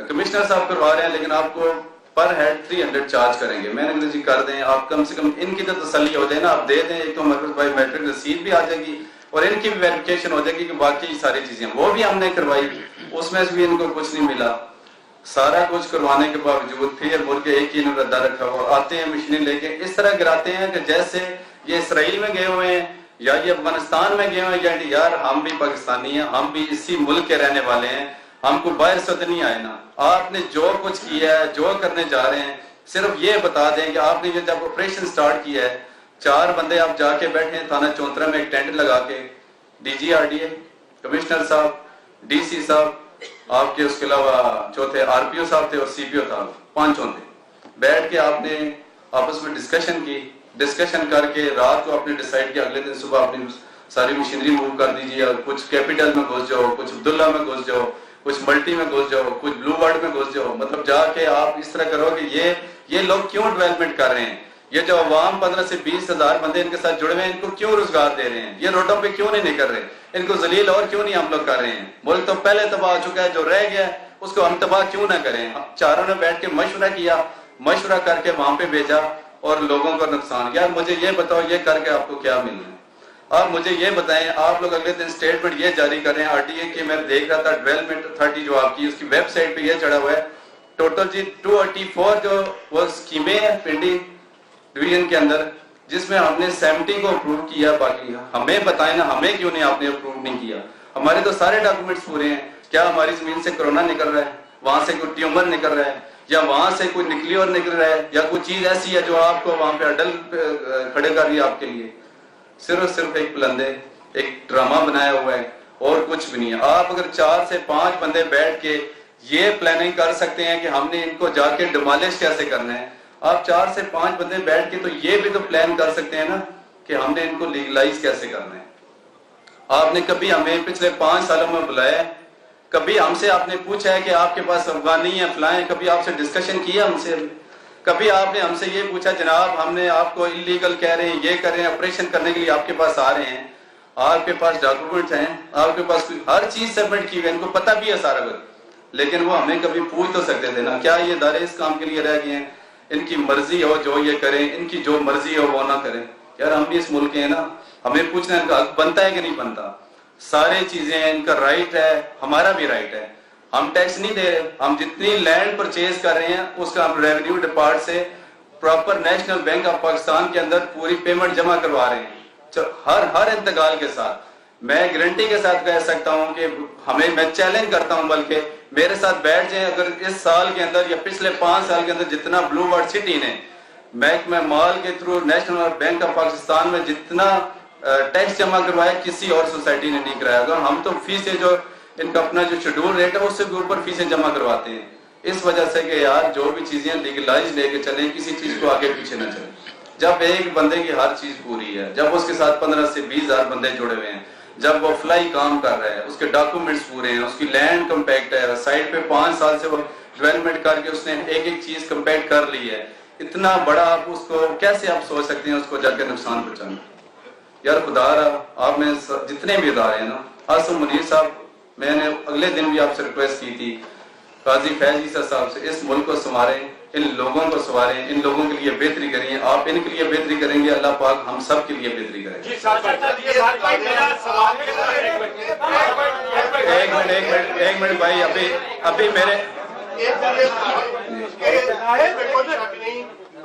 کمشنر صاحب کروا رہے ہیں, لیکن آپ کو پر ہیڈ 300 چارج کریں گے. میں نے کہا جی کر دیں, آپ کم سے کم ان کی تو تسلی ہو جائے نا, آپ دے دیں, ایک تو ہمارے پاس بایو میٹرک رسید بھی آ جائے گی اور ان کی بھی ویریفیکیشن ہو جائے گی کہ باقی ساری چیزیں وہ بھی ہم نے کروائی, اس میں سے بھی ان کو کچھ نہیں ملا. سارا کچھ کروانے کے باوجود پھر ملک ایک ہی ردہ رکھا ہوا, آتے ہیں مشینیں لے کے اس طرح گراتے ہیں کہ جیسے یہ اسرائیل میں گئے ہوئے ہیں یا یہ افغانستان میں گئے ہوئے ہیں, یار ہم بھی پاکستانی ہیں, ہم بھی اسی ملک کے رہنے والے ہیں, ہم کو باہر سے تو نہیں آئے نا. آپ نے جو کچھ کیا ہے, جو کرنے جا رہے ہیں, صرف یہ بتا دیں کہ آپ نے جب آپریشن سٹارٹ کیا ہے 4 بندے آپ جا کے بیٹھے ہیں تھانہ چونترا میں ایک ٹینٹ لگا کے, D G R D A, commissioner صاحب, ڈی سی صاحب, آپ کے اس کے علاوہ چوتھے آر پی او صاحب تھے اور سی پی او تھا, 5 تھے. بیٹھ کے آپ نے آپس میں ڈسکشن کر کے رات کو آپ نے ڈیسائیڈ کیا اگلے دن صبح اپنی ساری مشینری موو کر دیجیے, کچھ کیپیٹل میں گھس جاؤ, کچھ عبداللہ میں گھس جاؤ, کچھ ملٹی میں گھس جاؤ, کچھ بلو ورڈ میں گھس جاؤ. مطلب جا کے آپ اس طرح کرو کہ یہ لوگ کیوں ڈیولپمنٹ کر رہے ہیں, یہ جو عوام 15 سے 20 ہزار بندے ان کے ساتھ جڑے ہوئے ہیں, ان کو کیوں روزگار دے رہے ہیں, یہ روڈوں پہ کیوں نہیں نکل رہے, ان کو ذلیل اور کیوں نہیں ہم لوگ کر رہے ہیں. ملک تو پہلے تباہ ہو چکا ہے, جو رہ گیا اس کو ہم تباہ کیوں نہ کریں. چاروں نے بیٹھ کے مشورہ کیا, مشورہ کر کے وہاں پہ بھیجا اور لوگوں کو نقصان. یار مجھے یہ بتاؤ یہ کر کے آپ کو کیا ملنا ہے, آپ مجھے یہ بتائیں. آپ لوگ اگلے دن اسٹیٹمنٹ یہ جاری کر رہے ہیں آر ٹی اے کی, میں دیکھ رہا تھا ڈیولپمنٹ اتھارٹی جو آپ کی اس کی ویب سائٹ پہ یہ چڑھا ہوا ہے ٹوٹل جی 284 جو وہ اسکیمیں ہیں پنڈی ڈویژن کے اندر, جس میں ہم نے 70 کو اپروو کیا. باقی ہمیں بتائیں نا, ہمیں کیوں نہیں آپ نے اپروو نہیں کیا. ہمارے تو سارے ڈاکومنٹس پورے ہیں. کیا ہماری زمین سے کرونا نکل رہا ہے, وہاں سے کوئی ٹیومر نکل رہا ہے, یا وہاں سے کوئی نکلی اور نکل رہا ہے, یا کوئی چیز ایسی ہے جو آپ کو وہاں پہ اڈل کھڑے کر رہی ہے آپ کے لیے. صرف ایک پلندے, ایک ڈرامہ بنایا ہوا ہے اور کچھ بھی نہیں ہے. آپ اگر 4 سے 5 بندے بیٹھ کے یہ پلاننگ کر سکتے ہیں کہ ہم نے ان کو جا کے ڈیمالش کیسے کرنا ہے, آپ 4 سے 5 بندے بیٹھ کے تو یہ بھی تو پلان کر سکتے ہیں نا کہ ہم نے ان کو لیگلائز کیسے کرنا ہے. آپ نے کبھی ہمیں پچھلے 5 سالوں میں بلایا, کبھی ہم سے آپ نے پوچھا ہے کہ آپ کے پاس افغانی ہیں فلائیں, کبھی آپ سے ڈسکشن کیا ہم سے, کبھی آپ نے ہم سے یہ پوچھا جناب ہم نے آپ کو انلیگل کہہ رہے ہیں, یہ کر رہے ہیں, آپریشن کرنے کے لیے آپ کے پاس آ رہے ہیں, آپ کے پاس ڈاکومنٹس ہیں, آپ کے پاس ہر چیز سبمٹ کی ہوئی ہے, ان کو پتہ بھی ہے سارا کچھ, لیکن وہ ہمیں کبھی پوچھ تو سکتے تھے نا. کیا یہ ادارے اس کام کے لیے رہ گئے ہیں, ان کی مرضی ہو جو یہ کریں, ان کی جو مرضی ہو وہ نہ کریں. یار ہم بھی اس ملک کے ہیں نا, ہمیں پوچھنا ان کا حق بنتا ہے کہ نہیں بنتا. سارے چیزیں ان کا رائٹ ہے, ہمارا بھی رائٹ ہے. ہم ٹیکس نہیں دے رہے, ہم جتنی لینڈ پرچیز کر رہے ہیں اس کا ہم ریونیو ڈپارٹ سے proper national bank of Pakistan کے اندر پوری پیمنٹ جمع کروا رہے ہیں ہر انتقال کے ساتھ. میں گارنٹی کے ساتھ کہہ سکتا ہوں کہ میں چیلنج کرتا ہوں, بلکہ میرے ساتھ بیٹھ جائیں, اگر اس سال کے اندر یا پچھلے 5 سال کے اندر جتنا بلو ورڈ سٹی نے محکمہ مال کے through national bank of Pakistan میں جتنا ٹیکس جمع کروایا کسی اور سوسائٹی نے نہیں کرایا ہوگا. ہم تو فیسیں جو ان کا اپنا جو شیڈول ریٹ ہے اس سے بھی اوپر فیسیں جمع کرواتے ہیں, اس وجہ سے کہ یار جو بھی چیزیں لیگلائز لے کے چلیں, کسی چیز کو آگے پیچھے نہ چلیں. جب ایک بندے کی ہر چیز پوری ہے, جب اس کے ساتھ 15 سے 20 ہزار بندے جڑے ہوئے ہیں, جب وہ فلائی کام کر رہا ہے, اس کے ڈاکومنٹس پورے ہیں, اس کی لینڈ کمپیکٹ ہے, سائٹ پہ 5 سال سے وہ ڈیولپمنٹ کر کے اس نے ایک چیز کمپیکٹ کر لی ہے, اتنا بڑا آپ اس کو کیسے آپ سوچ سکتے ہیں اس کو جا کے نقصان پہنچانا. یار خدا رہا, آپ نے جتنے بھی ادارے ہیں نا, آصم منیر صاحب, میں نے اگلے دن بھی آپ سے ریکویسٹ کی تھی, قاضی فیض عیسیٰ صاحب سے, اس ملک کو سنواریں, ان لوگوں کو سنواریں, ان لوگوں کے لیے بہتری کریں. آپ ان کے لیے بہتری کریں گے, اللہ پاک ہم سب کے لیے بہتری کریں گے. ایک منٹ بھائی, ابھی میرے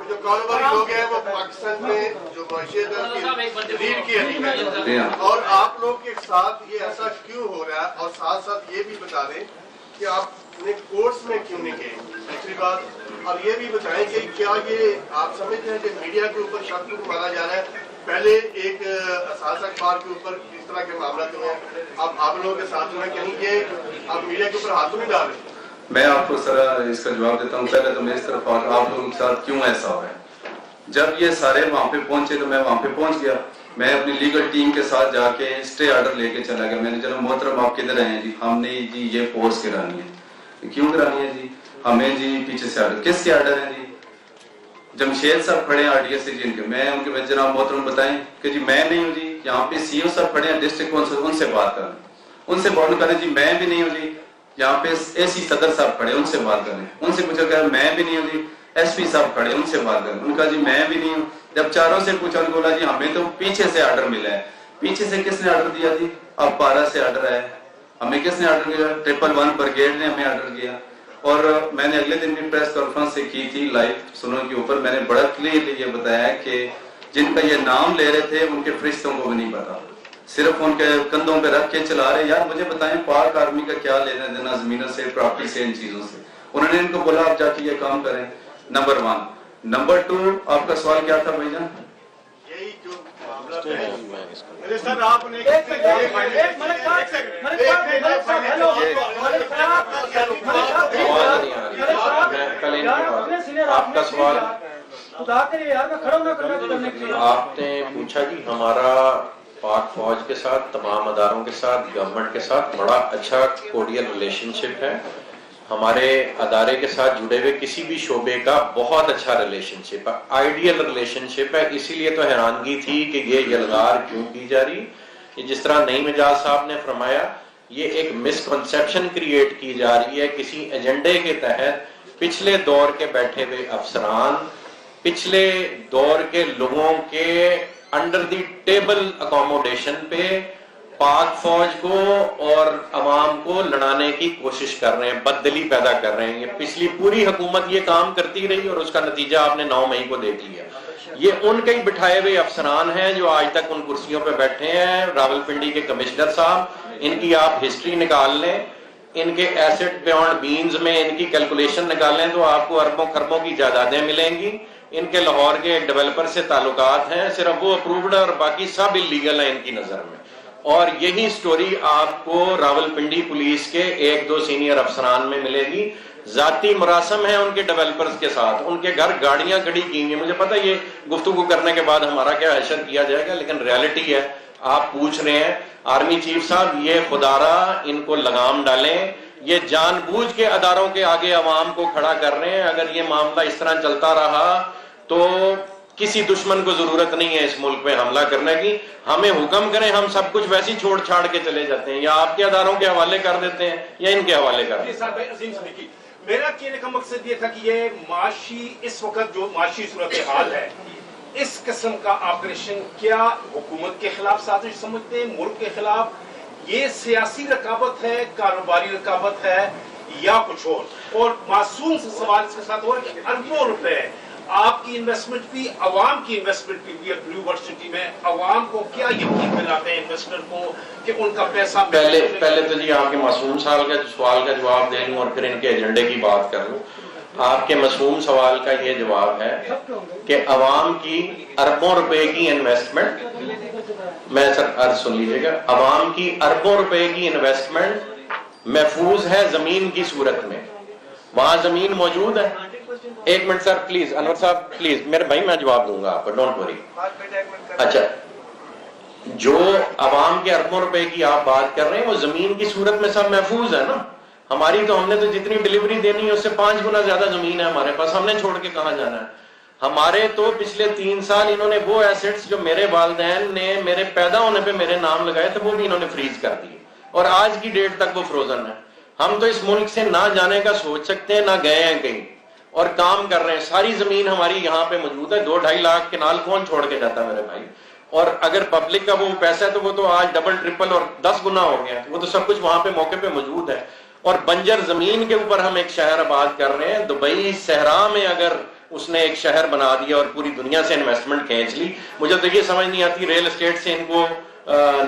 جو کاروباری لوگ ہیں وہ پاکستان میں جو معیشت لیڈ کی ہے, اور آپ لوگ کے ساتھ یہ ایسا کیوں ہو رہا ہے, اور ساتھ ساتھ یہ بھی بتا دیں کہ آپ نے کورس میں کیوں نہیں گئے, دوسری بات. اور یہ بھی بتائیں کہ کیا یہ آپ سمجھتے ہیں کہ میڈیا کے اوپر شک کو مارا جا رہا ہے. پہلے ایک اساس اخبار کے اوپر کس طرح کے معاملات ہوئے ہیں, اب آپ لوگوں کے ساتھ میں کہیں یہ آپ میڈیا کے اوپر ہاتھ نہیں ڈال رہے. میں آپ کو سر اس کا جواب دیتا ہوں. پہلے تو میں اس طرف آپ لوگوں کے ساتھ کیوں ایسا ہو رہا ہے, جب یہ سارے وہاں پہ پہنچے تو میں وہاں پہ پہنچ گیا. میں اپنی لیگل ٹیم کے ساتھ جا کے اسٹے آرڈر لے کے چلا گیا. میں نے چلو محترم آپ کدھر آئے ہیں جی؟ ہم نے جی یہ پوز کرانی ہے. کیوں کرانی ہے جی؟ ہمیں جی پیچھے سے آرڈر. کس کے آرڈر ہیں جی؟ جمشید صاحب کھڑے ہیں RDS سے جن کے. میں ان کے جناب محترم بتائیں کہ جی میں نہیں ہوں جی. یہاں پہ CO صاحب کھڑے ہیں ڈسٹرکٹ کونسل, ان سے بات کریں. ان سے بات کریں جی میں بھی نہیں ہوں جی. یہاں پہ AC صدر صاحب کھڑے, ان سے بات کریں. ان سے پوچھا کہ میں بھی نہیں ہوں جی. SP صاحب کھڑے, ان سے بات کریں. ان کا جی میں بھی نہیں ہوں. جب چاروں سے پوچھا ان کو بولا جی ہمیں تو پیچھے سے آرڈر ملا ہے. پیچھے سے کس نے آرڈر دیا جی؟ اب 12 سے آرڈر ہے. ہمیں کس نے آرڈر کیا؟ 111 بریگیڈ نے ہمیں آرڈر کیا. اور میں نے اگلے دن بھی پریس کانفرنس سے کی تھی لائیو سنو کے اوپر. میں نے بڑا کلیئرلی یہ بتایا کہ جن کا یہ نام لے رہے تھے ان کے فرشتوں کو بھی نہیں پتا, صرف ان کے کندھوں پہ رکھ کے چلا رہے. یار مجھے بتائیں پاک آرمی کا کیا لینا دینا زمینوں سے, پراپرٹی سے, ان چیزوں سے. انہوں نے ان کو بولا آپ جا کے یہ کام کریں. نمبر 1. نمبر 2, آپ کا سوال کیا تھا بھائی جان؟ یہی جو معاملہ سر آپ نے آپ کا سوال آپ نے پوچھا جی ہمارا پاک فوج کے ساتھ, تمام اداروں کے ساتھ, گورنمنٹ کے ساتھ بڑا اچھا کوڈیل ریلیشن شپ ہے. ہمارے ادارے کے ساتھ جڑے ہوئے کسی بھی شعبے کا بہت اچھا ریلیشن شپ ہے, آئیڈیل ریلیشن شپ ہے. اسی لیے تو حیرانگی تھی کہ یہ یلغار کیوں کی جا رہی. یہ جس طرح نعیم اعجاز صاحب نے فرمایا, یہ ایک مسکنسیپشن کریٹ کی جا رہی ہے کسی ایجنڈے کے تحت. پچھلے دور کے بیٹھے ہوئے افسران, پچھلے دور کے لوگوں کے انڈر دی ٹیبل اکوموڈیشن پہ پاک فوج کو اور عوام کو لڑانے کی کوشش کر رہے ہیں, بددلی پیدا کر رہے ہیں. یہ پچھلی پوری حکومت یہ کام کرتی رہی اور اس کا نتیجہ آپ نے 9 مئی کو دیکھ لیا. یہ ان کے ہی بٹھائے ہوئے افسران ہیں جو آج تک ان کرسیوں پہ بیٹھے ہیں. راولپنڈی کے کمشنر صاحب, ان کی آپ ہسٹری نکال لیں, ان کے ایسٹ بیونڈ بینز میں ان کی کیلکولیشن نکالیں تو آپ کو اربوں خربوں کی جائیدادیں ملیں گی. ان کے لاہور کے ایک ڈیولپر سے تعلقات ہیں, صرف وہ اپرووڈ ہے اور باقی سب انلیگل ہیں ان کی نظر میں. اور یہی سٹوری آپ کو راولپنڈی پولیس کے 1-2 سینئر افسران میں ملے گی. ذاتی مراسم ہیں ان کے ڈیولپرز کے ساتھ, ان کے گھر گاڑیاں کھڑی کی ہوئی ہیں. مجھے پتہ یہ گفتگو کرنے کے بعد ہمارا کیا حشر کیا جائے گا, لیکن ریالٹی ہے. آپ پوچھ رہے ہیں آرمی چیف صاحب, یہ خدارہ ان کو لگام ڈالیں. یہ جان بوجھ کے اداروں کے آگے عوام کو کھڑا کر رہے ہیں. اگر یہ معاملہ اس طرح چلتا رہا تو کسی دشمن کو ضرورت نہیں ہے اس ملک پہ حملہ کرنے کی. ہمیں حکم کریں, ہم سب کچھ ویسے ہی چھوڑ چھاڑ کے چلے جاتے ہیں, یا آپ کے اداروں کے حوالے کر دیتے ہیں یا ان کے حوالے کر دیتے ہیں. میرا کہنے کا مقصد یہ تھا کہ یہ معاشی اس وقت جو معاشی صورتحال ہے, اس قسم کا آپریشن کیا حکومت کے خلاف سازش سمجھتے ہیں, ملک کے خلاف؟ یہ سیاسی رکاوٹ ہے, کاروباری رکاوٹ ہے, یا کچھ اور؟ اور معصوم سے سوال اس کے ساتھ اور کہ اربوں روپے آپ کی انویسٹمنٹ بھی, عوام کی انویسٹمنٹ بھی ہے بلیو ورسٹی میں. عوام کو کیا یقین دلاتے ہیں انویسٹر کو کہ ان کا پیسہ پہلے تو جی آپ کے معصوم سوال کا جواب دے لوں اور پھر ان کے ایجنڈے کی بات کر لوں. آپ کے معصوم سوال کا یہ جواب ہے کہ عوام کی اربوں روپے کی انویسٹمنٹ, میں سر عرض سن لیجیے گا, عوام کی اربوں روپے کی انویسٹمنٹ محفوظ ہے زمین کی صورت میں. وہاں زمین موجود ہے. ایک منٹ سر پلیز, انور صاحب پلیز, میرے بھائی میں جواب دوں گا آپ کو, ڈونٹ وری. اچھا, جو عوام کے اربوں روپے کی آپ بات کر رہے ہیں وہ زمین کی صورت میں سب محفوظ ہے نا. ہماری تو ہم نے تو جتنی ڈیلیوری دینی ہے اس سے 5 گنا زیادہ زمین ہے ہمارے پاس, ہم نے چھوڑ کے کہاں جانا ہے. ہمارے تو پچھلے 3 سال انہوں نے وہ ایسٹس جو میرے والدین نے میرے پیدا ہونے پہ میرے نام لگائے تھے وہ بھی انہوں نے فریز کر دیے, اور آج کی ڈیٹ تک وہ فروزن ہے. ہم تو اس ملک سے نہ جانے کا سوچ سکتے ہیں, نہ گئے ہیں کہیں, اور کام کر رہے ہیں. ساری زمین ہماری یہاں پہ موجود ہے. 2-2.5 لاکھ کنال کون چھوڑ کے جاتا ہے میرے بھائی؟ اور اگر پبلک کا وہ پیسہ ہے تو وہ تو آج ڈبل ٹرپل اور 10 گنا ہو گیا. وہ تو سب کچھ وہاں پہ موقع پہ موجود ہے. اور بنجر زمین کے اوپر ہم ایک شہر آباد کر رہے ہیں. دبئی صحرا میں اگر اس نے ایک شہر بنا دیا اور پوری دنیا سے انویسٹمنٹ کھینچ لی, مجھے تو یہ سمجھ نہیں آتی ریل اسٹیٹ سے ان کو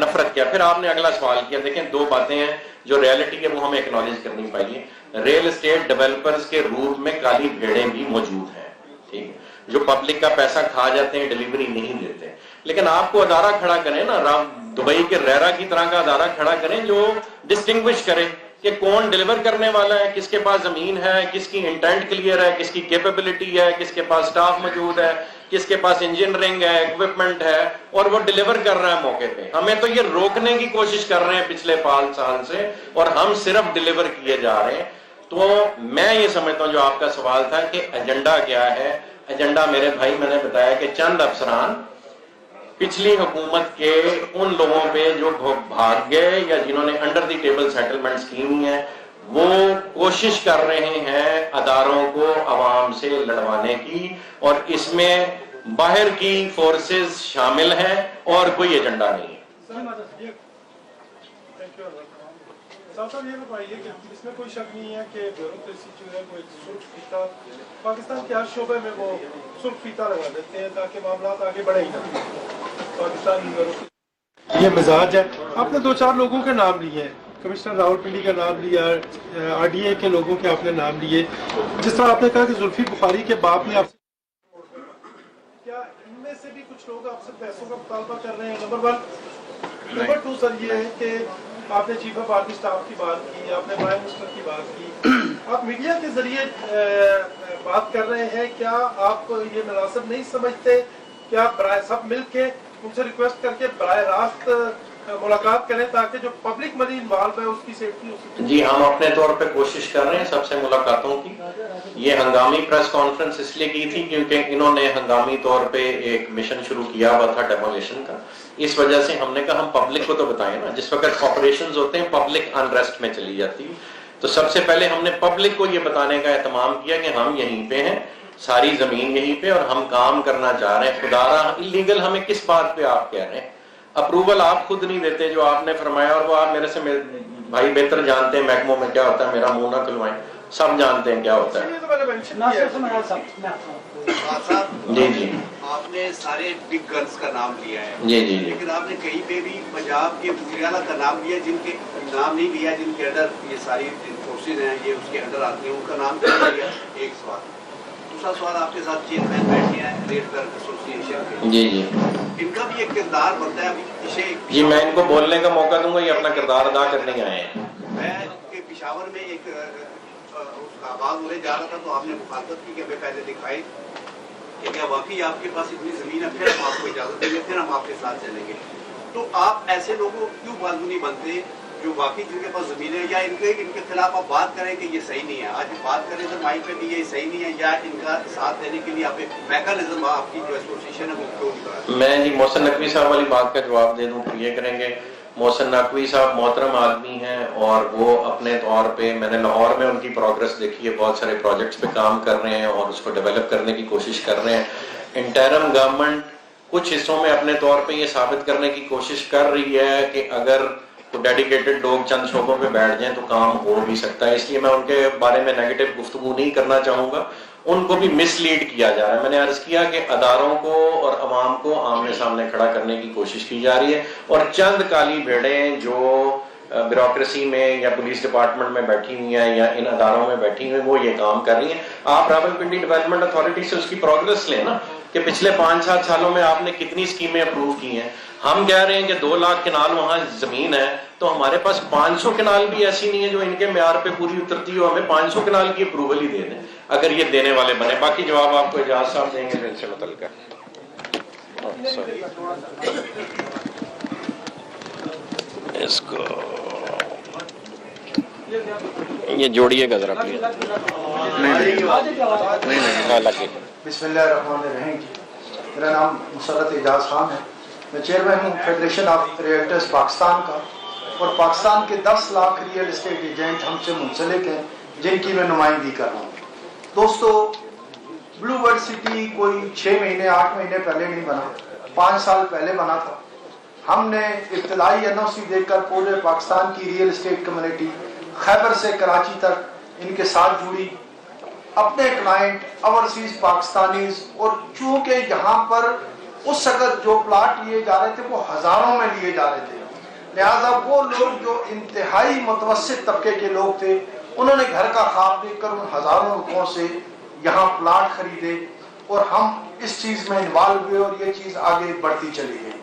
نفرت کیا. پھر آپ نے اگلا سوال کیا, دیکھیں 2 باتیں ہیں جو ریالٹی ہے وہ ہمیں ایکنالج کرنی پائیے. ریل اسٹیٹ ڈیولپرز کے روپ میں کالی بھیڑیں بھی موجود ہیں, ٹھیک ہے, جو پبلک کا پیسہ کھا جاتے ہیں, ڈیلیوری نہیں دیتے. لیکن آپ کو ادارہ کھڑا کریں نا, دبئی کے ریرا کی طرح کا ادارہ کھڑا کریں جو ڈسٹنگوش کرے کہ کون ڈیلیور کرنے والا ہے, کس کے پاس زمین ہے, کس کی انٹینٹ کلیئر ہے, کس کی کیپیبلٹی ہے, کس کے پاس سٹاف موجود ہے, کس کے پاس انجینئرنگ ہے، اکوپمنٹ ہے، اور وہ ڈیلیور کر رہا ہے موقع پہ. ہمیں تو یہ روکنے کی کوشش کر رہے ہیں پچھلے 5 سال سے، اور ہم صرف ڈیلیور کیے جا رہے ہیں. تو میں یہ سمجھتا ہوں جو آپ کا سوال تھا کہ ایجنڈا کیا ہے، ایجنڈا میرے بھائی میں نے بتایا کہ چند افسران پچھلی حکومت کے ان لوگوں پہ جو بھاگ گئے یا جنہوں نے انڈر دی ٹیبل سیٹلمنٹس کی ہوئی ہیں، وہ کوشش کر رہے ہیں اداروں کو عوام سے لڑوانے کی، اور اس میں باہر کی فورسز شامل ہیں اور کوئی ایجنڈا نہیں ہے. صاحب یہ بتائیے کہ اس میں کوئی شک نہیں ہے کہ بیوروکریسی جو ہے وہ ایک سرخ فیتہ پاکستان کے ہر شعبے میں وہ سرخ فیتہ لگا دیتے ہیں تاکہ معاملات آگے بڑھے ہی نہ. پاکستان یہ مزاج ہے. آپ نے 2-4 لوگوں کے نام لیے ہیں، کمشنر راول پنڈی کا نام لیا، RDA کے لوگوں کے آپ نے نام لیے. جس طرح آپ نے کہا کہ زلفی بخاری کے باپ نے آپ سے، کیا ان میں سے بھی کچھ لوگ آپ سے پیسوں کا مطالبہ کر رہے ہیں؟ نمبر 1. نمبر 2 سر یہ ہے کہ آپ نے چیف آف آرمی اسٹاف کی بات کی، آپ نے پرائم منسٹر کی بات کی، آپ میڈیا کے ذریعے بات کر رہے ہیں. کیا آپ یہ مناسب نہیں سمجھتے کہ آپ سب مل کے ان سے ریکویسٹ کر کے براہ راست ملاقات کریں تاکہ جو پبلک منی انوالو ہے اس کی سیفٹی ہو سکے؟ جی ہم اپنے طور پہ کوشش کر رہے ہیں سب سے ملاقاتوں کی. یہ ہنگامی پریس کانفرنس اس لیے کی تھی کیونکہ انہوں نے ہنگامی طور پہ ایک مشن شروع کیا ہوا تھا ڈیمولیشن کا. اس وجہ سے ہم نے کہا ہم پبلک کو تو بتائیں نا، جس وقت آپریشنز ہوتے ہیں پبلک انریسٹ میں چلی جاتی ہے. تو سب سے پہلے ہم نے پبلک کو یہ بتانے کا اہتمام کیا کہ ہم یہیں پہ ہیں، ساری زمین یہیں پہ، اور ہم کام کرنا چاہ رہے ہیں. خدا رہا اللیگل ہمیں کس بات پہ آپ کہہ رہے ہیں؟ اپروول آپ خود نہیں دیتے جو آپ نے فرمایا، اور وہ آپ میرے سے بھائی بہتر جانتے ہیں محکموں میں کیا ہوتا ہے. میرا منہ نہ کھلوائیں، سب جانتے ہیں کیا ہوتا ہے. جی جی آپ نے سارے بگ گنز کا نام لیا ہے، جی جی جی لیکن آپ نے کہیں پہ بھی پنجاب کے وزیر اعلیٰ کا نام لیا، جن کے نام نہیں لیا، جن کے انڈر یہ ساری فورسز ہیں، یہ اس کے انڈر آتی ہیں، ان کا نام کیا لیا؟ ایک سوال. دوسرا سوال، آپ کے ساتھ چیئرمین بیٹھے ہیں ریڈ کر ایسوسیشن کے، جی جی ان کا بھی ایک کردار بنتا ہے. ابھی جی میں ان کو بولنے کا موقع دوں گا، یہ اپنا کردار ادا کرنے آئے ہیں. میں کہ پشاور میں ایک اس کا آغاز ہونے جا رہا تھا تو آپ نے مخالفت کی کہ ہمیں پہلے دکھائے کہ کیا واقعی آپ کے پاس اتنی زمین ہے، پھر ہم آپ کو اجازت دیں گے، پھر ہم آپ کے ساتھ چلیں گے. تو آپ ایسے لوگوں کیوں بازو نہیں بنتے جو واقعی جن کے پاس زمین ہے، یا ان کے خلاف آپ بات کریں کہ یہ صحیح نہیں ہے؟ آج بات کریں تو مائک پہ کہ یہ صحیح نہیں ہے، یا ان کا ساتھ دینے کے لیے آپ ایک میکانزم آپ کی جو ایسوسیشن ہے وہ کیوں نہیں کرا؟ میں جی محسن نقوی صاحب والی بات کا جواب دے دوں تو یہ کریں گے. محسن نقوی صاحب محترم آدمی ہیں، اور وہ اپنے طور پہ، میں نے لاہور میں ان کی پروگرس دیکھی ہے، بہت سارے پروجیکٹس پہ کام کر رہے ہیں اور اس کو ڈیولپ کرنے کی کوشش کر رہے ہیں. انٹرم گورنمنٹ کچھ حصوں میں اپنے طور پہ یہ ثابت کرنے کی کوشش کر رہی ہے کہ اگر ڈیڈیکیٹڈ لوگ چند شعبوں پہ بیٹھ جائیں تو کام ہو بھی سکتا ہے. اس لیے میں ان کے بارے میں نیگیٹو گفتگو نہیں کرنا چاہوں گا. ان کو بھی مس لیڈ کیا جا رہا ہے. میں نے عرض کیا کہ اداروں کو اور عوام کو آمنے سامنے کھڑا کرنے کی کوشش کی جا رہی ہے، اور چند کالی بھیڑیں جو بیوروکریسی میں یا پولیس ڈپارٹمنٹ میں بیٹھی ہوئی ہیں یا ان اداروں میں بیٹھی ہوئی ہیں وہ یہ کام کر رہی ہیں. آپ راولپنڈی ڈیولپمنٹ اتھارٹی سے اس کی پروگرس لیں نا کہ پچھلے 5-7 سالوں میں آپ نے کتنی اسکیمیں اپروو کی ہیں. ہم کہہ رہے ہیں کہ 2 لاکھ کنال وہاں زمین ہے، تو ہمارے پاس 500 کنال بھی ایسی نہیں ہے جو ان کے معیار پہ پوری اترتی ہو. ہمیں 500 کنال کی اپروول ہی دے دیں اگر یہ دینے والے بنے. باقی جواب آپ کو اجاز صاحب دیں گے ان سے متعلق. اس کو یہ جوڑیے گا ذرا پلیز. بسم اللہ الرحمن الرحیم. میرا نام مسرت اعجاز خان ہے. میں چیئرمین ہوں فیڈریشن آف ریئلٹرز پاکستان کا، اور پاکستان کے 10 لاکھ ریئل اسٹیٹ ایجنٹ ہم سے منسلک ہیں جن کی میں نمائندگی کر رہا ہوں. دوستو، بلو برڈ سٹی کوئی 6 مہینے 8 مہینے پہلے نہیں بنا، 5 سال پہلے بنا تھا. ہم نے ابتدائی NOC دے کر پورے پاکستان کی ریئل اسٹیٹ کمیونٹی خیبر سے کراچی تک ان کے ساتھ جڑی. اپنے کلائنٹ اوورسیز پاکستانیز، اور چونکہ یہاں پر اس وقت جو پلاٹ لیے جا رہے تھے وہ ہزاروں میں لیے جا رہے تھے، لہذا وہ لوگ جو انتہائی متوسط طبقے کے لوگ تھے انہوں نے گھر کا خواب دیکھ کر ان ہزاروں روپوں سے یہاں پلاٹ خریدے، اور ہم اس چیز میں انوالو ہوئے اور یہ چیز آگے بڑھتی چلی گئی.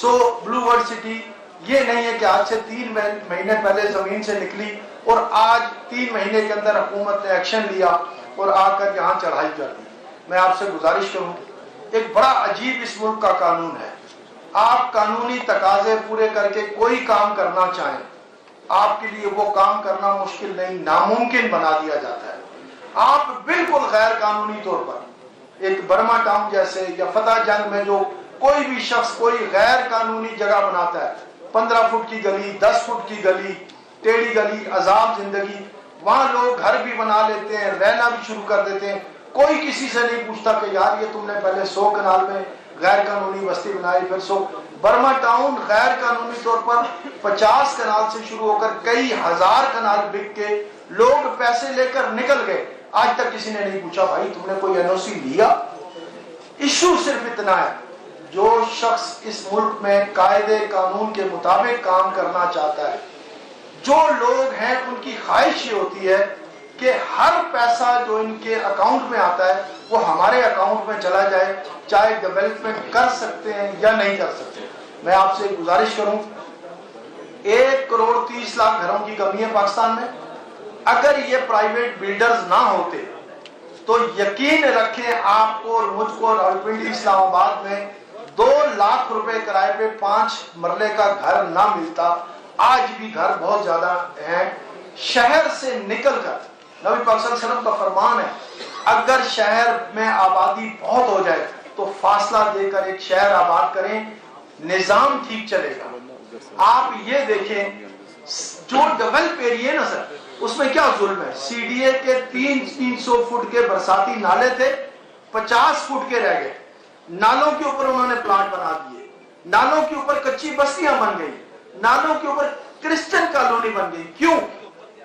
سو بلو برڈ سٹی یہ نہیں ہے کہ آج سے 3 مہینے پہلے زمین سے نکلی اور آج 3 مہینے کے اندر حکومت نے ایکشن لیا اور آ کر یہاں چڑھائی کر دی. میں آپ سے گزارش کروں ایک بڑا عجیب اس ملک کا قانون ہے. آپ قانونی تقاضے پورے کر کے کوئی کام کرنا چاہیں، آپ کے لیے وہ کام کرنا مشکل نہیں، ناممکن بنا دیا جاتا ہے. آپ بالکل غیر قانونی طور پر ایک برما ٹاؤن جیسے یا فتح جنگ میں جو کوئی بھی شخص کوئی غیر قانونی جگہ بناتا ہے، 15 فٹ کی گلی، 10 فٹ کی گلی، ٹیڑھی گلی، عذاب زندگی، وہاں لوگ گھر بھی بنا لیتے ہیں، رہنا بھی شروع کر دیتے ہیں. کوئی کسی سے نہیں پوچھتا کہ یار یہ تم نے پہلے 100 کنال میں غیر قانونی بستی بنائی، پھر 100. برما ٹاؤن غیر قانونی طور پر 50 کنال سے شروع ہو کر کئی ہزار کنال بک کے لوگ پیسے لے کر نکل گئے. آج تک کسی نے نہیں پوچھا بھائی تم نے کوئی NOC لیا. ایشو صرف اتنا ہے، جو شخص اس ملک میں قاعدے قانون کے مطابق کام کرنا چاہتا ہے، جو لوگ ہیں ان کی خواہش یہ ہوتی ہے کہ ہر پیسہ جو ان کے اکاؤنٹ میں آتا ہے وہ ہمارے اکاؤنٹ میں چلا جائے، چاہے ڈیولپمنٹ کر سکتے ہیں یا نہیں کر سکتے. میں آپ سے گزارش کروں، 1,30,00,000 گھروں کی کمی ہے پاکستان میں. اگر یہ پرائیویٹ بلڈرز نہ ہوتے تو یقین رکھیں آپ کو اور مجھ کو راولپنڈی اسلام آباد میں 2 لاکھ روپے کرائے پہ 5 مرلے کا گھر نہ ملتا. آج بھی گھر بہت زیادہ ہیں. شہر سے نکل کر نبی پاک صلی اللہ علیہ وسلم کا فرمان ہے اگر شہر میں آبادی بہت ہو جائے تو فاصلہ دے کر ایک شہر آباد کریں، نظام ٹھیک چلے گا. آپ یہ دیکھیں جو ڈیولپ ایریے نا سر، اس میں کیا ظلم ہے. CDA کے 300 فٹ کے برساتی نالے تھے، 50 فٹ کے رہ گئے. نالوں کے اوپر انہوں نے پلانٹ بنا دیے، نالوں کے اوپر کچی بستیاں بن گئی، نالوں کے اوپر کرسچن کالونی بن گئی. کیوں؟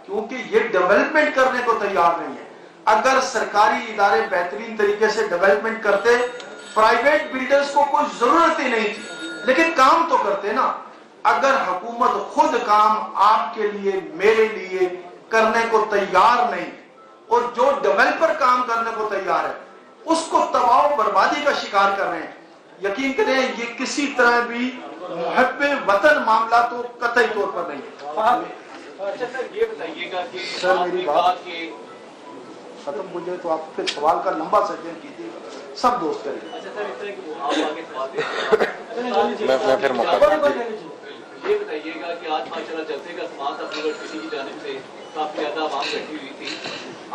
کیونکہ یہ ڈیولپمنٹ کرنے کو تیار نہیں ہے. اگر سرکاری ادارے بہترین طریقے سے ڈیولپمنٹ کرتے، پرائیویٹ بلڈرز کو کوئی ضرورت ہی نہیں تھی، لیکن کام تو کرتے نا. اگر حکومت خود کام آپ کے لیے میرے لیے کرنے کو تیار نہیں، اور جو ڈیولپر کام کرنے کو تیار ہے اس کو تباہ و بربادی کا شکار کر رہے ہیں، یقین کریں یہ کسی طرح بھی محب وطن معاملہ تو قطعی طور پر نہیں ہے. اچھا سر یہ بتائیے گا کہ سر میری بات ختم ہو جائے تو آپ پھر سوال کا لمبا سیشن کیجیے گا، سب دوست کریں. اچھا سر اس طرح کہ آپ آگے سوال میں پھر موقع یہ بتائیے گا کہ آج ماشاءاللہ جلسے کا سماعت اپنی یونیورسٹی کی جانب سے کافی زیادہ عوام بیٹھی ہوئی تھی.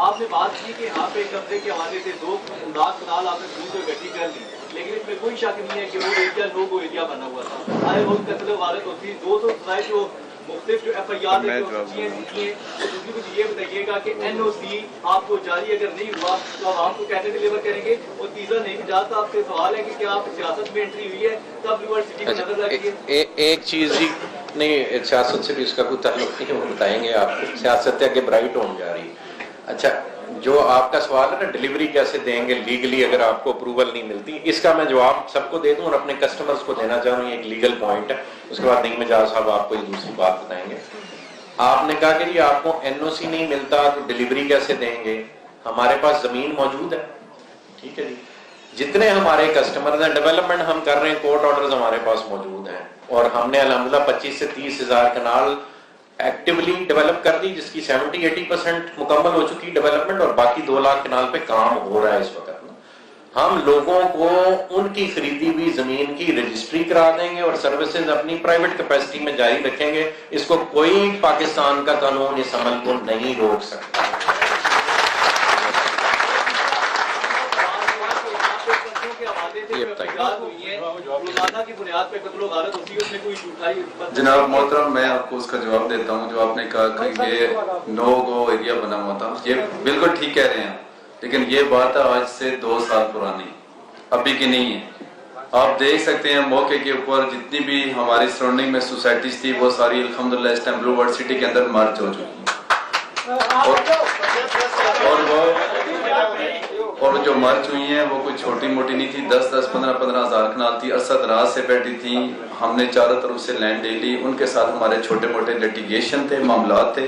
آپ نے بات کی کہ یہاں پہ قبضے کے حوالے سے 2 لاکھ کنال آپ نے پوری کو اکٹھی کر لی، لیکن اس میں کوئی شک نہیں ہے کہ وہ ایریا نو گو ایریا بنا ہوا تھا. آئے روز قتل و غارت ہوتی، 200 سزائیں جو مختلف جو FIR ہے جو چیزیں ہوتی ہیں. دوسری کچھ یہ بتائیے گا کہ NOC آپ کو جاری اگر نہیں ہوا تو عوام کو کیسے ڈلیور کریں گے. اور تیسرا نہیں جاتا آپ سے سوال ہے کہ کیا آپ سیاست میں انٹری ہوئی ہے تب یونیورسٹی کو نظر رکھیے. ایک چیز ہی نہیں، سیاست سے بھی اس کا کوئی تعلق نہیں، وہ بتائیں گے آپ کو. سیاست آگے برائٹ ہونے جا رہی ہے. اچھا جو آپ کا سوال ہے نا ڈیلیوری کیسے دیں گے لیگلی اگر آپ کو اپروول نہیں ملتی، اس کا میں جواب سب کو دے دوں اور اپنے کسٹمرز کو دینا چاہوں. یہ ایک لیگل پوائنٹ ہے. اس کے بعد نعیم اعجاز صاحب آپ کو یہ دوسری بات بتائیں گے. آپ نے کہا کہ جی آپ کو NOC نہیں ملتا تو ڈیلیوری کیسے دیں گے. ہمارے پاس زمین موجود ہے، ٹھیک ہے جی. جتنے ہمارے کسٹمرز ہیں ڈیولپمنٹ ہم کر رہے ہیں، کورٹ آرڈرز ہمارے پاس موجود ہیں، اور ہم نے الحمدللہ 25 سے 30 ہزار کنال ایکٹیولی ڈیولپ کر دی، جس کی 70-80% مکمل ہو چکی ڈیولپمنٹ، اور باقی 2 لاکھ کنال پہ کام ہو رہا ہے اس وقت. ہم لوگوں کو ان کی خریدی ہوئی زمین کی رجسٹری کرا دیں گے اور سروسز اپنی پرائیویٹ کیپیسٹی میں جاری رکھیں گے. اس کو کوئی پاکستان کا قانون اس عمل کو نہیں روک سکتا. جناب محترم میں آپ کو اس کا جواب دیتا ہوں. جو آپ نے کہا کہ یہ نو گو ایریا بنا ہوا تھا، یہ بالکل ٹھیک کہہ رہے ہیں، لیکن یہ بات آج سے 2 سال پرانی، ابھی کی نہیں ہے. آپ دیکھ سکتے ہیں موقع کے اوپر جتنی بھی ہماری سراؤنڈنگ میں سوسائٹیز تھی وہ ساری الحمدللہ اس ٹائم بلو ورڈ سٹی کے اندر مرج ہو چکی ہیں. اور جو مرچ ہوئی ہیں وہ کوئی چھوٹی موٹی نہیں تھی، 10-10, 15-15 ہزار کنال تھی. ارسد راز سے بیٹھی تھیں، ہم نے چاروں طرف سے لینڈ لے لی. ان کے ساتھ ہمارے چھوٹے موٹے لیٹیگیشن تھے، معاملات تھے،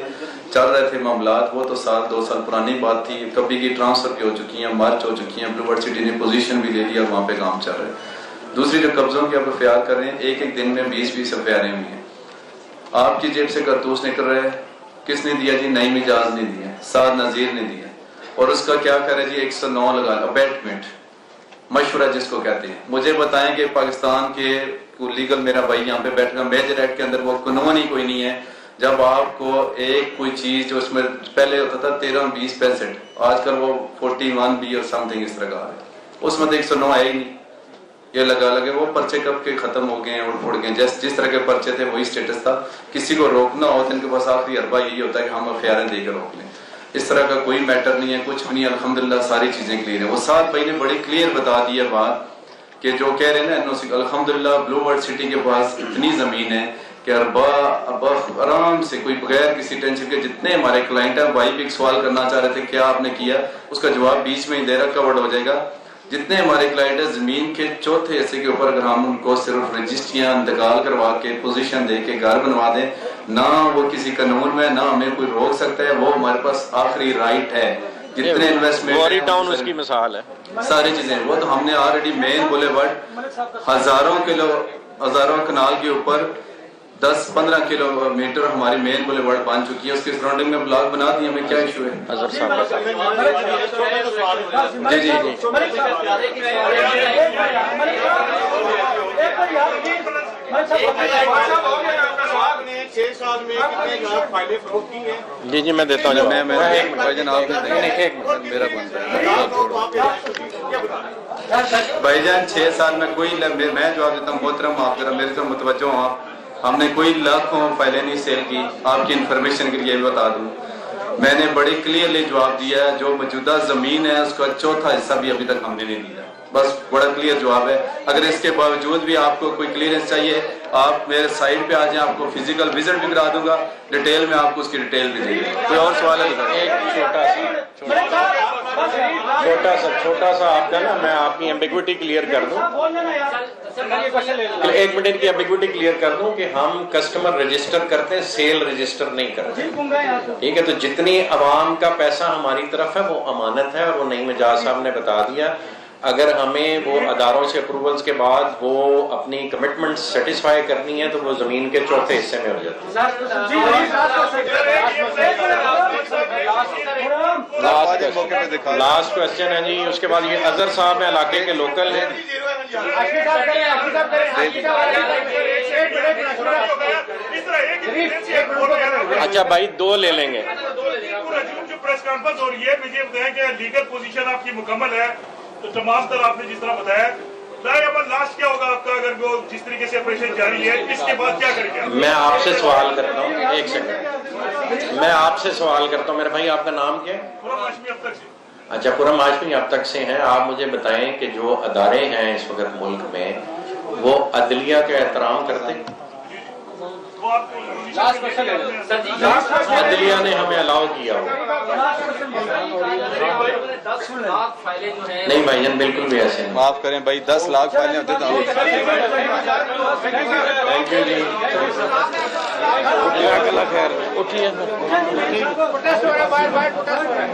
چل رہے تھے معاملات. وہ تو 1-2 سال پرانی بات تھی. کبھی کی ٹرانسفر بھی ہو چکی ہیں، مرچ ہو چکی ہیں، بلو ورڈ سٹی نے پوزیشن بھی لے لیا، وہاں پہ کام چل رہا ہے. دوسری جو قبضوں کی آپ FIR کر رہے ہیں، ایک دن میں 20-20 FIR ہوئی ہیں. آپ کی جیب سے کارتوس نکل رہے ہیں. کس نے دیا جی؟ نعیم اعجاز نے دیا، سعد نذیر نے دیا. اور اس کا کیا کرے جی 109 لگا ابیٹمنٹ. مشورہ جس کو کہتے ہیں. مجھے بتائیں کہ پاکستان کے لیگل میرا بھائی یہاں پہ بیٹھ گا میجر ایکٹ کے اندر وہ قانون ہی کوئی نہیں ہے. جب آپ کو ایک کوئی چیز جو اس میں پہلے ہوتا تھا 13-20%، آج کل وہ 41 بھی اور سم تھنگ اس طرح کا آ رہا ہے، اس میں تو 109 ہے ہی نہیں. یہ لگا لگے وہ پرچے کب کے ختم ہو گئے ہیں اور پھوڑ گئے. جس طرح کے پرچے تھے وہی سٹیٹس تھا. کسی کو روکنا ہو تو ان کے پاس آخری اربا یہی ہوتا ہے کہ ہم FIR دے کے روک لیں. اس طرح کا کوئی میٹر نہیں ہے، کچھ بھی نہیں. الحمدللہ ساری چیزیں کلیئر ہیں. وہ ساتھ بھائی نے بڑی کلیئر بتا دی ہے بات کہ جو کہہ رہے ہیں نا NOC، الحمدللہ بلو ورڈ سٹی کے پاس اتنی زمین ہے کہ اربا آرام سے کوئی بغیر کسی ٹینشن کے جتنے ہمارے کلائنٹ ہیں. بھائی بھی ایک سوال کرنا چاہ رہے تھے کیا آپ نے کیا، اس کا جواب بیچ میں ہی دے رہا، کورڈ ہو جائے گا. جتنے ہمارے کلائنٹ ہیں زمین کے چوتھے حصے کے اوپر اگر ہم ان کو صرف رجسٹریاں انتقال کروا کے پوزیشن دے کے گھر بنوا دیں، نہ وہ کسی قانون میں نہ ہمیں کوئی روک سکتا ہے. وہ ہمارے پاس آخری رائٹ ہے. جتنے انویسٹمنٹ گوری ٹاؤن اس کی مثال ہے، ساری چیزیں وہ تو ہم نے آلریڈی مین بولے ورڈ ہزاروں کنال کے اوپر 10-15 کلومیٹر ہماری مین بولے ورڈ بن چکی ہے. اس کے سراؤنڈنگ میں بلاک بنا دی. ہمیں کیا ایشو ہے؟ اظہر صاحب جی جی جی جی میں دیتا ہوں. بھائی جان 6 سال میں کوئی میں جواب دیتا ہوں. محترم آپ ذرا میری طرف متوجہ ہوں. آپ ہم نے کوئی لاکھوں فائلیں نہیں سیل کی. آپ کی انفارمیشن کے لیے بھی بتا دوں میں نے بڑی کلیئرلی جواب دیا ہے. جو موجودہ زمین ہے اس کا چوتھا حصہ بھی ابھی تک ہم نے نہیں دیا. بس بڑا کلیئر جواب ہے. اگر اس کے باوجود بھی آپ کو کوئی کلیئرنس چاہیے آپ میرے سائٹ پہ آ جائیں. آپ کو فزیکل وزٹ بھی کرا دوں گا. ڈیٹیل میں آپ کو اس کی ڈیٹیل بھی دیں گے. کوئی اور سوال ہے؟ ایک چھوٹا سا آپ کا نا میں آپ کی ایمبیگوٹی کلیئر کر دوں. 1 منٹ کی ایمبیگوٹی کلیئر کر دوں کہ ہم کسٹمر رجسٹر کرتے ہیں، سیل رجسٹر نہیں کرتے. ٹھیک ہے، تو جتنی عوام کا پیسہ ہماری طرف ہے وہ امانت ہے. اور وہ نعیم اعجاز صاحب نے بتا دیا اگر ہمیں وہ اداروں سے اپروولز کے بعد وہ اپنی کمٹمنٹ سیٹسفائی کرنی ہے تو وہ زمین کے چوتھے حصے میں ہو جاتی ہے. لاسٹ کوشچن ہے جی. اس کے بعد یہ اظہر صاحب ہیں علاقے کے لوکل ہیں. اچھا بھائی 2 لے لیں گے. جو پریس کانفرنس ہو رہی ہے مجھے بتائیں کہ لیگل پوزیشن آپ کی مکمل ہے تو تمام طرح آپ نے جس طرح بتایا لاسٹ کیا ہوگا آپ کا اگر وہ جس طریقے سے آپریشن جاری ہے اس کے بعد کیا کریں گے؟ میں آپ سے سوال کرتا ہوں. ایک سیکنڈ میں آپ سے سوال کرتا ہوں. میرے بھائی آپ کا نام کیا ہے؟ پورا ہاشمی اب تک سے. اچھا پورا ہاشمی اب تک سے ہیں. آپ مجھے بتائیں کہ جو ادارے ہیں اس وقت ملک میں وہ عدلیہ کا احترام کرتے ہیں؟ عدلیہ نے ہمیں الاؤ کیا ہو. نہیں بھائی جان بالکل بھی ایسے نہیں. معاف کریں بھائی 10 لاکھ فائلیں ہوتے تو تھینک یو جی. اٹھیے